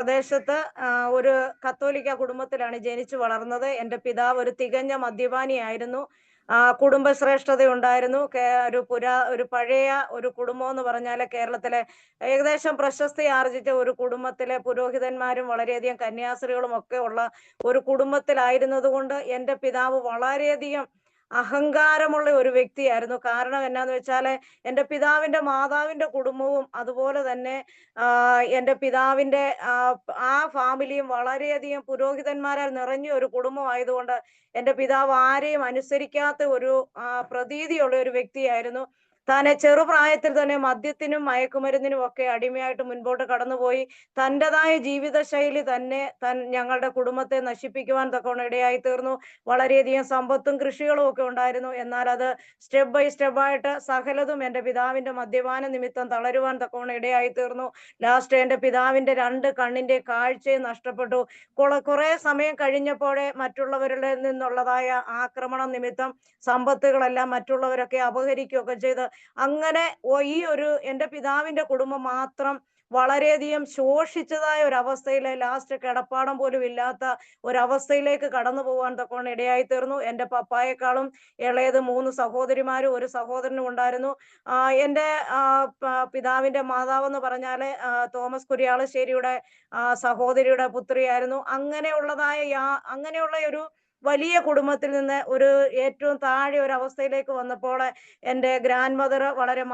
പ്രദേശത്ത് ഒരു കത്തോലിക്ക കുടുംബത്തിലാണ് ജനിച്ചു വളർന്നത്. എൻ്റെ പിതാവ് ഒരു തികഞ്ഞ മദ്യപാനിയായിരുന്നു. കുടുംബശ്രേഷ്ഠത ഉണ്ടായിരുന്നു. ഒരു പഴയ ഒരു കുടുംബം എന്ന് പറഞ്ഞാല് കേരളത്തിലെ ഏകദേശം പ്രശസ്തി ആർജിച്ച ഒരു കുടുംബത്തിലെ പുരോഹിതന്മാരും വളരെയധികം കന്യാസ്ത്രീകളും ഒക്കെ ഉള്ള ഒരു കുടുംബത്തിലായിരുന്നത് കൊണ്ട് എൻ്റെ പിതാവ് വളരെയധികം അഹങ്കാരമുള്ള ഒരു വ്യക്തിയായിരുന്നു. കാരണം എന്നാന്ന് വെച്ചാല് എൻ്റെ പിതാവിൻ്റെ മാതാവിൻ്റെ കുടുംബവും അതുപോലെ തന്നെ എൻ്റെ പിതാവിൻ്റെ ആ ഫാമിലിയും വളരെയധികം പുരോഹിതന്മാരാൽ നിറഞ്ഞ ഒരു കുടുംബമായതുകൊണ്ട് എൻ്റെ പിതാവ് ആരെയും അനുസരിക്കാത്ത ഒരു പ്രതീതിയുള്ള ഒരു വ്യക്തിയായിരുന്നു. താനെ ചെറുപ്രായത്തിൽ തന്നെ മദ്യത്തിനും മയക്കുമരുന്നിനും ഒക്കെ അടിമയായിട്ട് മുൻപോട്ട് കടന്നുപോയി തൻ്റെതായ ജീവിതശൈലി തന്നെ ഞങ്ങളുടെ കുടുംബത്തെ നശിപ്പിക്കുവാൻ തക്കവണ്ണം ഇടയായി തീർന്നു. വളരെയധികം സമ്പത്തും കൃഷികളും ഒക്കെ ഉണ്ടായിരുന്നു. എന്നാൽ അത് സ്റ്റെപ്പ് ബൈ സ്റ്റെപ്പായിട്ട് സകലതും എൻ്റെ പിതാവിൻ്റെ മദ്യപാന നിമിത്തം തളരുവാൻ തക്കവണ്ണം ഇടയായി തീർന്നു. ലാസ്റ്റ് എൻ്റെ പിതാവിൻ്റെ 2 കണ്ണിന്റെ കാഴ്ചയും നഷ്ടപ്പെട്ടു. കുറെ സമയം കഴിഞ്ഞപ്പോഴേ മറ്റുള്ളവരുടെ നിന്നുള്ളതായ ആക്രമണം നിമിത്തം സമ്പത്തുകളെല്ലാം മറ്റുള്ളവരൊക്കെ അപഹരിക്കുകയൊക്കെ ചെയ്ത് അങ്ങനെ ഈ ഒരു എൻ്റെ പിതാവിൻ്റെ കുടുംബം മാത്രം വളരെയധികം ശോഷിച്ചതായ ഒരവസ്ഥയില് ലാസ്റ്റ് കിടപ്പാടം പോലും ഇല്ലാത്ത ഒരവസ്ഥയിലേക്ക് കടന്നു പോകാൻ തക്കവണ്ണം ഇടയായി തീർന്നു. എൻ്റെ പപ്പായെക്കാളും ഇളയത് 3 സഹോദരിമാരും ഒരു സഹോദരനും ഉണ്ടായിരുന്നു. എൻ്റെ പിതാവിൻ്റെ മാതാവെന്ന് പറഞ്ഞാല് തോമസ് കുര്യാളശ്ശേരിയുടെ സഹോദരിയുടെ പുത്രിയായിരുന്നു. അങ്ങനെയുള്ള ഒരു വലിയ കുടുംബത്തിൽ നിന്ന് ഒരു ഏറ്റവും താഴെ ഒരു അവസ്ഥയിലേക്ക് വന്നപ്പോൾ എൻ്റെ ഗ്രാൻഡ് മദർ വളരെ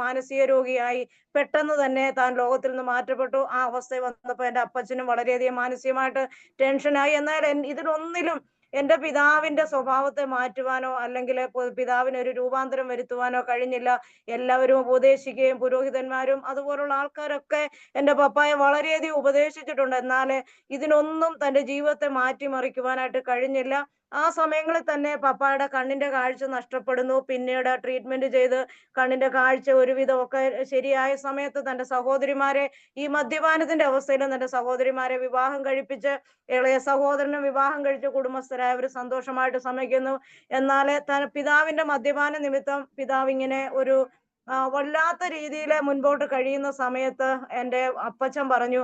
മാനസിക രോഗിയായി പെട്ടെന്ന് തന്നെ താൻ ലോകത്തിൽ നിന്ന് മാറ്റപ്പെട്ടു. ആ അവസ്ഥയിൽ വന്നപ്പോൾ എൻ്റെ അപ്പച്ചനും വളരെയധികം മാനസികമായിട്ട് ടെൻഷനായി. എന്നാൽ ഇതിലൊന്നിലും എൻ്റെ പിതാവിൻ്റെ സ്വഭാവത്തെ മാറ്റുവാനോ അല്ലെങ്കിൽ പിതാവിന് ഒരു രൂപാന്തരം വരുത്തുവാനോ കഴിഞ്ഞില്ല. എല്ലാവരും ഉപദേശിക്കുകയും പുരോഹിതന്മാരും അതുപോലുള്ള ആൾക്കാരൊക്കെ എൻ്റെ പപ്പായെ വളരെയധികം ഉപദേശിച്ചിട്ടുണ്ട്. എന്നാൽ ഇതിനൊന്നും തൻ്റെ ജീവിതത്തെ മാറ്റിമറിക്കുവാനായിട്ട് കഴിഞ്ഞില്ല. ആ സമയങ്ങളിൽ തന്നെ പപ്പായുടെ കണ്ണിന്റെ കാഴ്ച നഷ്ടപ്പെടുന്നു. പിന്നീട് ട്രീറ്റ്മെന്റ് ചെയ്ത് കണ്ണിന്റെ കാഴ്ച ഒരുവിധമൊക്കെ ശരിയായ സമയത്ത് തന്റെ സഹോദരിമാരെ ഈ മദ്യപാനത്തിന്റെ അവസ്ഥയിലും തന്റെ സഹോദരിമാരെ വിവാഹം കഴിപ്പിച്ച് ഇളയ സഹോദരനും വിവാഹം കഴിച്ച് കുടുംബസ്ഥരായവർ സന്തോഷമായിട്ട് സമ്മതിക്കുന്നു. എന്നാൽ പിതാവിന്റെ മദ്യപാന നിമിത്തം പിതാവ് ഇങ്ങനെ ഒരു വല്ലാത്ത രീതിയിൽ മുൻപോട്ട് കഴിയുന്ന സമയത്ത് എൻ്റെ അപ്പച്ചൻ പറഞ്ഞു,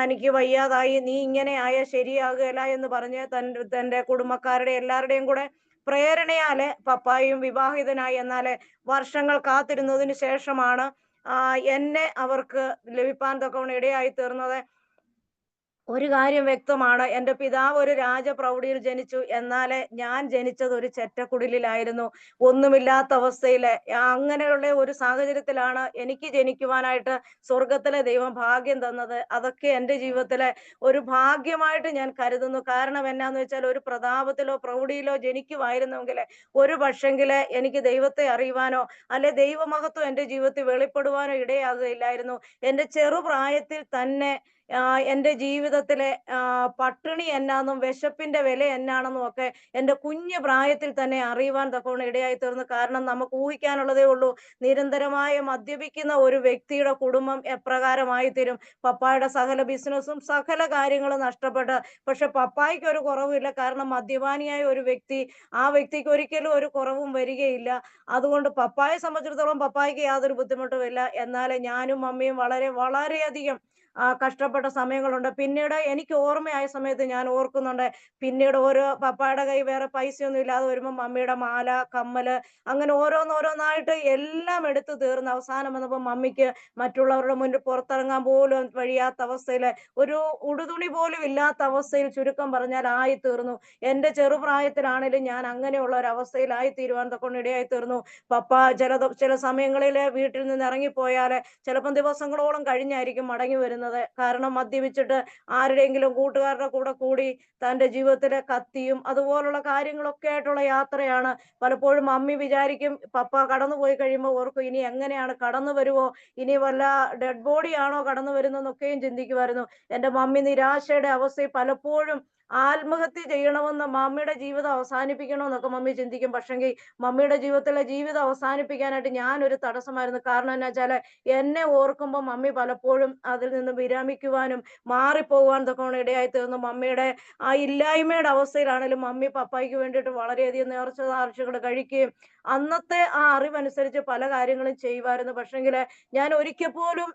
എനിക്ക് വയ്യാതായി, നീ ഇങ്ങനെ ആയാൽ ശരിയാകുകയില്ല എന്ന് പറഞ്ഞ് തൻ്റെ കുടുംബക്കാരുടെ എല്ലാവരുടെയും കൂടെ പ്രേരണയാല് പപ്പായും വിവാഹിതനായി. എന്നാല് വർഷങ്ങൾ കാത്തിരുന്നതിന് ശേഷമാണ് എന്നെ അവർക്ക് ലഭിപ്പാൻ തക്കവണ്ണം ഇടയായി തീർന്നത്. ഒരു കാര്യം വ്യക്തമാണ്, എൻ്റെ പിതാവ് ഒരു രാജപ്രൗഢിയിൽ ജനിച്ചു. എന്നാല് ഞാൻ ജനിച്ചത് ഒരു ചെറ്റക്കുടിലായിരുന്നു. ഒന്നുമില്ലാത്ത അവസ്ഥയില് അങ്ങനെയുള്ള ഒരു സാഹചര്യത്തിലാണ് എനിക്ക് ജനിക്കുവാനായിട്ട് സ്വർഗത്തിലെ ദൈവം ഭാഗ്യം തന്നത്. അതൊക്കെ എൻ്റെ ജീവിതത്തിലെ ഒരു ഭാഗ്യമായിട്ട് ഞാൻ കരുതുന്നു. കാരണം എന്നാന്ന് വെച്ചാൽ ഒരു പ്രതാപത്തിലോ പ്രൗഢിയിലോ ജനിക്കുമായിരുന്നെങ്കിൽ ഒരു പക്ഷെങ്കില് എനിക്ക് ദൈവത്തെ അറിയുവാനോ അല്ലെ ദൈവമഹത്വം എൻ്റെ ജീവിതത്തിൽ വെളിപ്പെടുവാനോ ഇടയാകുകയില്ലായിരുന്നു. എൻ്റെ ചെറുപ്രായത്തിൽ തന്നെ എൻ്റെ ജീവിതത്തിലെ പട്ടിണി എന്നാന്നും വിശപ്പിന്റെ വില എന്നാണെന്നും ഒക്കെ എൻ്റെ കുഞ്ഞു പ്രായത്തിൽ തന്നെ അറിയുവാൻ തക്കവണ്ണം ഇടയായി തീർന്നു. കാരണം നമുക്ക് ഊഹിക്കാനുള്ളതേ ഉള്ളൂ, നിരന്തരമായ മദ്യപിക്കുന്ന ഒരു വ്യക്തിയുടെ കുടുംബം എപ്രകാരമായി തീരും. പപ്പായുടെ സകല ബിസിനസ്സും സകല കാര്യങ്ങളും നഷ്ടപ്പെട്ട്, പക്ഷെ പപ്പായ്ക്ക് ഒരു കുറവുമില്ല. കാരണം മദ്യപാനിയായ ഒരു വ്യക്തി, ആ വ്യക്തിക്ക് ഒരിക്കലും ഒരു കുറവും വരികയില്ല. അതുകൊണ്ട് പപ്പായെ സംബന്ധിച്ചിടത്തോളം പപ്പായ്ക്ക് യാതൊരു ബുദ്ധിമുട്ടുമില്ല. എന്നാൽ ഞാനും മമ്മിയും വളരെയധികം കഷ്ടപ്പെട്ട സമയങ്ങളുണ്ട്. പിന്നീട് എനിക്ക് ഓർമ്മയായ സമയത്ത് ഞാൻ ഓർക്കുന്നുണ്ട്, പിന്നീട് ഓരോ പപ്പായുടെ കൈ വേറെ പൈസയൊന്നും ഇല്ലാതെ വരുമ്പോൾ മമ്മിയുടെ മാല, കമ്മല്, അങ്ങനെ ഓരോന്നോരോന്നായിട്ട് എല്ലാം എടുത്തു തീർന്ന് അവസാനം വന്നപ്പോൾ മമ്മിക്ക് മറ്റുള്ളവരുടെ മുന്നിൽ പുറത്തിറങ്ങാൻ പോലും വഴിയാത്ത അവസ്ഥയിൽ, ഒരു ഉടുതുണി പോലും ഇല്ലാത്ത അവസ്ഥയിൽ ചുരുക്കം പറഞ്ഞാൽ ആയി തീർന്നു. എൻ്റെ ചെറുപ്രായത്തിലാണെങ്കിലും ഞാൻ അങ്ങനെയുള്ള ഒരു അവസ്ഥയിലായി തീരുവാൻ കൊണ്ട് ഇടയായി തീർന്നു. പപ്പ ചില സമയങ്ങളിൽ വീട്ടിൽ നിന്ന് ഇറങ്ങിപ്പോയാൽ ചിലപ്പം ദിവസങ്ങളോളം കഴിഞ്ഞായിരിക്കും മടങ്ങി വരുന്നത്. കാരണം മദ്യപിച്ചിട്ട് ആരുടെയെങ്കിലും കൂട്ടുകാരുടെ കൂടെ കൂടി തൻ്റെ ജീവിതത്തിലെ കത്തിയും അതുപോലുള്ള കാര്യങ്ങളൊക്കെ ആയിട്ടുള്ള യാത്രയാണ്. പലപ്പോഴും മമ്മി വിചാരിക്കും, പപ്പ കടന്നുപോയി കഴിയുമ്പോൾ ഓർക്കും, ഇനി എങ്ങനെയാണ് കടന്നു വരുവോ, ഇനി വല്ല ഡെഡ് ബോഡി ആണോ കടന്നു വരുന്നതെന്നൊക്കെയും ചിന്തിക്കുമായിരുന്നു. എൻ്റെ മമ്മി നിരാശയുടെ അവസ്ഥയിൽ പലപ്പോഴും ആത്മഹത്യ ചെയ്യണമെന്ന്, മമ്മിയുടെ ജീവിതം അവസാനിപ്പിക്കണമെന്നൊക്കെ മമ്മി ചിന്തിക്കും. പക്ഷെങ്കിൽ മമ്മിയുടെ ജീവിതത്തിലെ ജീവിതം അവസാനിപ്പിക്കാനായിട്ട് ഞാനൊരു തടസ്സമായിരുന്നു. കാരണം എന്നാ വെച്ചാല് എന്നെ ഓർക്കുമ്പോൾ മമ്മി പലപ്പോഴും അതിൽ നിന്ന് വിരമിക്കുവാനും മാറിപ്പോകുവാൻ തൊക്കെ ഇടയായി തീർന്നു. മമ്മിയുടെ ആ ഇല്ലായ്മയുടെ അവസ്ഥയിലാണെങ്കിലും മമ്മി പപ്പായ്ക്ക് വേണ്ടിയിട്ട് വളരെയധികം നേർച്ച നേർച്ചകൾ കഴിക്കുകയും അന്നത്തെ ആ അറിവനുസരിച്ച് പല കാര്യങ്ങളും ചെയ്യുമായിരുന്നു. പക്ഷെങ്കില് ഞാൻ ഒരിക്കൽ പോലും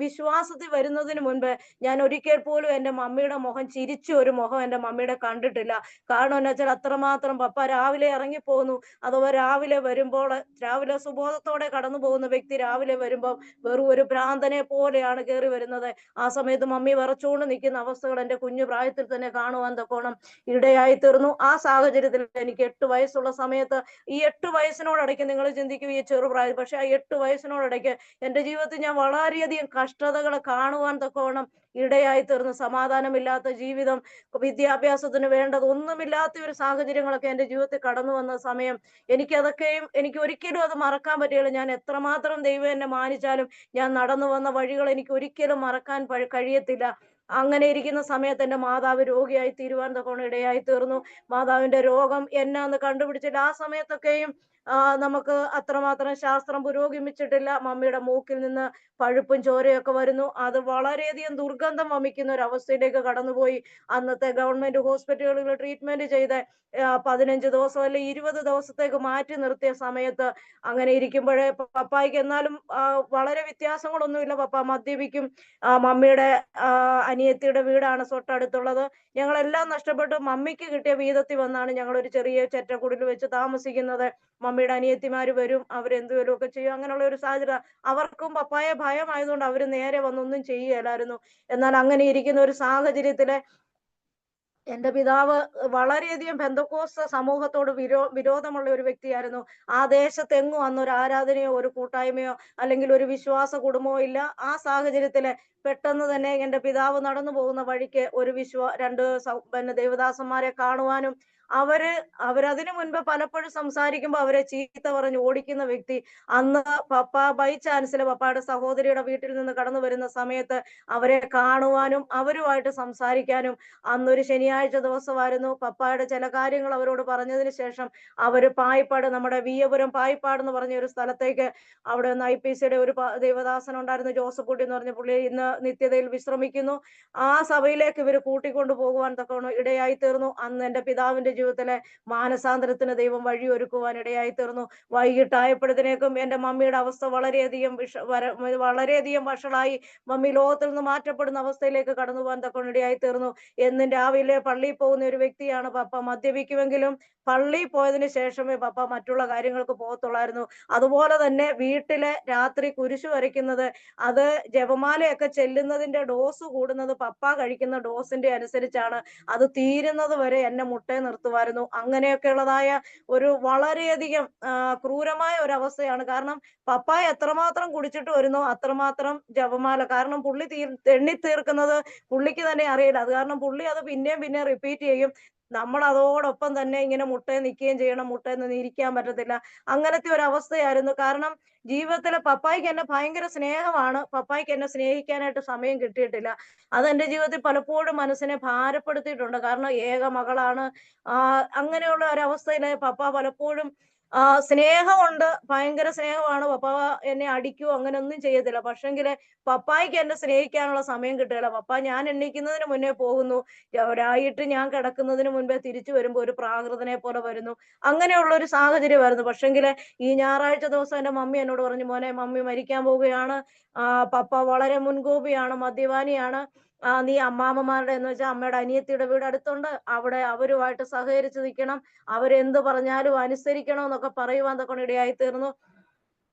വിശ്വാസത്തിൽ വരുന്നതിന് മുൻപ് ഞാൻ ഒരിക്കൽ പോലും എൻ്റെ മമ്മിയുടെ മുഖം ചിരിച്ച ഒരു മുഖം എൻ്റെ മമ്മിയുടെ കണ്ടിട്ടില്ല. കാരണം എന്നാ വെച്ചാൽ അത്രമാത്രം പപ്പ രാവിലെ ഇറങ്ങിപ്പോകുന്നു, അഥവാ രാവിലെ വരുമ്പോൾ, രാവിലെ സുബോധത്തോടെ കടന്നു പോകുന്ന വ്യക്തി രാവിലെ വരുമ്പോൾ വെറും ഒരു ഭ്രാന്തനെ പോലെയാണ് കയറി വരുന്നത്. ആ സമയത്ത് മമ്മി വിറച്ചുകൊണ്ട് നിൽക്കുന്ന അവസ്ഥകൾ എൻ്റെ കുഞ്ഞു പ്രായത്തിൽ തന്നെ കാണുവാൻ തക്കോണം ഇടയായി തീർന്നു. ആ സാഹചര്യത്തിൽ എനിക്ക് 8 വയസ്സുള്ള സമയത്ത്, ഈ 8 വയസ്സിനോടടയ്ക്ക് നിങ്ങൾ ചിന്തിക്കും ഈ ചെറുപ്രായം, പക്ഷെ ആ 8 വയസ്സിനോടടയ്ക്ക് എൻ്റെ ജീവിതത്തിൽ ഞാൻ വളരെയധികം കഷ്ടതകൾ കാണുവാൻ തക്കവണ്ണം ഇടയായി തീർന്നു. സമാധാനമില്ലാത്ത ജീവിതം, വിദ്യാഭ്യാസത്തിന് വേണ്ടത് ഒന്നുമില്ലാത്ത ഒരു സാഹചര്യങ്ങളൊക്കെ എൻ്റെ ജീവിതത്തിൽ കടന്നു വന്ന സമയം, എനിക്ക് ഒരിക്കലും അത് മറക്കാൻ പറ്റുകയില്ല. ഞാൻ എത്രമാത്രം ദൈവം എന്നെ മാനിച്ചാലും ഞാൻ നടന്നു വന്ന വഴികൾ എനിക്ക് ഒരിക്കലും മറക്കാൻ കഴിയത്തില്ല. അങ്ങനെ ഇരിക്കുന്ന സമയത്ത് എൻ്റെ മാതാവ് രോഗിയായി തീരുവാൻ തക്കവണ്ണം ഇടയായി തീർന്നു. മാതാവിന്റെ രോഗം എന്നാന്ന് കണ്ടുപിടിച്ചില്ല. ആ സമയത്തൊക്കെയും നമുക്ക് അത്രമാത്രം ശാസ്ത്രം പുരോഗമിച്ചിട്ടില്ല. മമ്മിയുടെ മൂക്കിൽ നിന്ന് പഴുപ്പും ചോരയൊക്കെ വരുന്നു. അത് വളരെയധികം ദുർഗന്ധം വമിക്കുന്ന ഒരു അവസ്ഥയിലേക്ക് കടന്നുപോയി. അന്നത്തെ ഗവൺമെന്റ് ഹോസ്പിറ്റലുകളിൽ ട്രീറ്റ്മെന്റ് ചെയ്ത് 15 ദിവസം അല്ലെ 20 ദിവസത്തേക്ക് മാറ്റി നിർത്തിയ സമയത്ത്, അങ്ങനെ ഇരിക്കുമ്പോഴേ പപ്പായ്ക്ക് എന്നാലും വളരെ വ്യത്യാസങ്ങളൊന്നുമില്ല. പപ്പ മദ്യപിക്കും. മമ്മിയുടെ അനിയത്തിയുടെ വീടാണ് തൊട്ടടുത്തുള്ളത്. ഞങ്ങളെല്ലാം നഷ്ടപ്പെട്ടു. മമ്മിക്ക് കിട്ടിയ വീതത്തിൽ വന്നാണ് ഞങ്ങൾ ഒരു ചെറിയ ചെറ്റക്കുടിൽ വെച്ച് താമസിക്കുന്നത്. മമ്മിയുടെ അനിയത്തിമാര് വരും, അവരെന്തുവരും ഒക്കെ ചെയ്യും. അങ്ങനെയുള്ള ഒരു സാഹചര്യം. അവർക്കും പപ്പായെ ഭയമായതുകൊണ്ട് അവര് നേരെ വന്നൊന്നും ചെയ്യുകയില്ലായിരുന്നു. എന്നാൽ അങ്ങനെ ഇരിക്കുന്ന ഒരു സാഹചര്യത്തില് എന്റെ പിതാവ് വളരെയധികം പെന്തക്കോസ്ത് സമൂഹത്തോട് വിരോധമുള്ള ഒരു വ്യക്തിയായിരുന്നു. ആ ദേശത്തെങ്ങും അന്നൊരു ആരാധനയോ ഒരു കൂട്ടായ്മയോ അല്ലെങ്കിൽ ഒരു വിശ്വാസ കുടുംബമോ ഇല്ല. ആ സാഹചര്യത്തില് പെട്ടെന്ന് തന്നെ എന്റെ പിതാവ് നടന്നു പോകുന്ന വഴിക്ക് ഒരു രണ്ട് ദേവദാസന്മാരെ കാണുവാനും, അവരതിനു മുൻപ് പലപ്പോഴും സംസാരിക്കുമ്പോൾ അവരെ ചീത്ത പറഞ്ഞ് ഓടിക്കുന്ന വ്യക്തി, അന്ന് പപ്പ ബൈ ചാൻസില് പപ്പയുടെ സഹോദരിയുടെ വീട്ടിൽ നിന്ന് കടന്നു വരുന്ന സമയത്ത് അവരെ കാണുവാനും അവരുമായിട്ട് സംസാരിക്കാനും, അന്നൊരു ശനിയാഴ്ച ദിവസമായിരുന്നു. പപ്പായുടെ ചില കാര്യങ്ങൾ അവരോട് പറഞ്ഞതിന് ശേഷം അവര് പായിപ്പാട്, നമ്മുടെ വിയപുരം പായിപ്പാട് എന്ന് പറഞ്ഞ ഒരു സ്ഥലത്തേക്ക്, അവിടെ ഒന്ന് IPCയുടെ ഒരു ദേവദാസൻ ഉണ്ടായിരുന്നു, ജോസഫ് കുട്ടി എന്ന് പറഞ്ഞ പുള്ളി ഇന്ന് നിത്യതയിൽ വിശ്രമിക്കുന്നു. ആ സഭയിലേക്ക് ഇവര് കൂട്ടിക്കൊണ്ടു പോകുവാൻ തക്കവണ്ണം ഇടയായി തീർന്നു. അന്ന് എൻ്റെ പിതാവിന്റെ ജീവിതത്തിലെ മാനസാന്തരത്തിന് ദൈവം വഴിയൊരുക്കുവാൻ ഇടയായി തീർന്നു. വൈകിട്ടായപ്പോഴത്തേക്കും എൻ്റെ മമ്മിയുടെ അവസ്ഥ വളരെയധികം വഷളായി. മമ്മി ലോകത്തിൽ നിന്ന് മാറ്റപ്പെടുന്ന അവസ്ഥയിലേക്ക് കടന്നു പോകാൻ തക്കവണ്ണം ഇടയായി തീർന്നു. എന്നും രാവിലെ പള്ളിയിൽ പോകുന്ന ഒരു വ്യക്തിയാണ് പപ്പ. മദ്യപിക്കുമെങ്കിലും പള്ളിയിൽ പോയതിനു ശേഷമേ പപ്പ മറ്റുള്ള കാര്യങ്ങൾക്ക് പോകത്തുള്ളായിരുന്നു. അതുപോലെ തന്നെ വീട്ടിലെ രാത്രി കുരിശു വരയ്ക്കുന്നത്, അത് ജപമാലയൊക്കെ ചെല്ലുന്നതിന്റെ ഡോസ് കൂടുന്നത് പപ്പ കഴിക്കുന്ന ഡോസിന്റെ അനുസരിച്ചാണ്. അത് തീരുന്നത് വരെ എന്നെ മുട്ടേ നിർത്തുമായിരുന്നു. അങ്ങനെയൊക്കെ ഉള്ളതായ ഒരു വളരെയധികം ക്രൂരമായ ഒരു അവസ്ഥയാണ്. കാരണം പപ്പ എത്രമാത്രം കുടിച്ചിട്ട് വരുന്നോ അത്രമാത്രം ജപമാല, കാരണം പുള്ളി എണ്ണി തീർക്കുന്നത് പുള്ളിക്ക് തന്നെ അറിയില്ല. അത് കാരണം പുള്ളി അത് പിന്നെയും റിപ്പീറ്റ് ചെയ്യും. നമ്മൾ അതോടൊപ്പം തന്നെ ഇങ്ങനെ മുട്ടേ നിൽക്കുകയും ചെയ്യണം. മുട്ടേന്ന് ഇരിക്കാൻ പറ്റത്തില്ല. അങ്ങനത്തെ ഒരു അവസ്ഥയായിരുന്നു. കാരണം ജീവിതത്തിലെ പപ്പായ്ക്ക് എന്നെ ഭയങ്കര സ്നേഹമാണ്. പപ്പായ്ക്ക് എന്നെ സ്നേഹിക്കാനായിട്ട് സമയം കിട്ടിയിട്ടില്ല. അതെന്റെ ജീവിതത്തിൽ പലപ്പോഴും മനസ്സിനെ ഭാരപ്പെടുത്തിയിട്ടുണ്ട്. കാരണം ഏക മകളാണ്. അങ്ങനെയുള്ള ഒരവസ്ഥയില് പപ്പ പലപ്പോഴും സ്നേഹമുണ്ട്, ഭയങ്കര സ്നേഹമാണ്. പപ്പ എന്നെ അടിക്കുകയോ അങ്ങനെ ഒന്നും ചെയ്യത്തില്ല. പക്ഷെങ്കില് പപ്പായ്ക്ക് എന്നെ സ്നേഹിക്കാനുള്ള സമയം കിട്ടുകയില്ല. പപ്പ ഞാൻ എണീക്കുന്നതിന് മുന്നേ പോകുന്നു. ഒരായിട്ട് ഞാൻ കിടക്കുന്നതിന് മുൻപേ തിരിച്ചു വരുമ്പോ ഒരു പ്രാകൃതനെ പോലെ വരുന്നു. അങ്ങനെയുള്ള ഒരു സാഹചര്യമായിരുന്നു. പക്ഷെങ്കില് ഈ ഞായറാഴ്ച ദിവസം എൻ്റെ മമ്മി എന്നോട് പറഞ്ഞു, മോനെ മമ്മി മരിക്കാൻ പോവുകയാണ്. പപ്പ വളരെ മുൻകോപിയാണ്, മദ്യപാനിയാണ്. നീ അമ്മാമ്മമാരുടെ എന്ന് വെച്ചാൽ അമ്മയുടെ അനിയത്തിയുടെ വീട് അടുത്തുണ്ട്, അവിടെ അവരുമായിട്ട് സഹകരിച്ച് നിൽക്കണം, അവരെന്ത് പറഞ്ഞാലും അനുസരിക്കണം എന്നൊക്കെ പറയുവാൻ തൊക്കെ ഇടയായി തീർന്നു.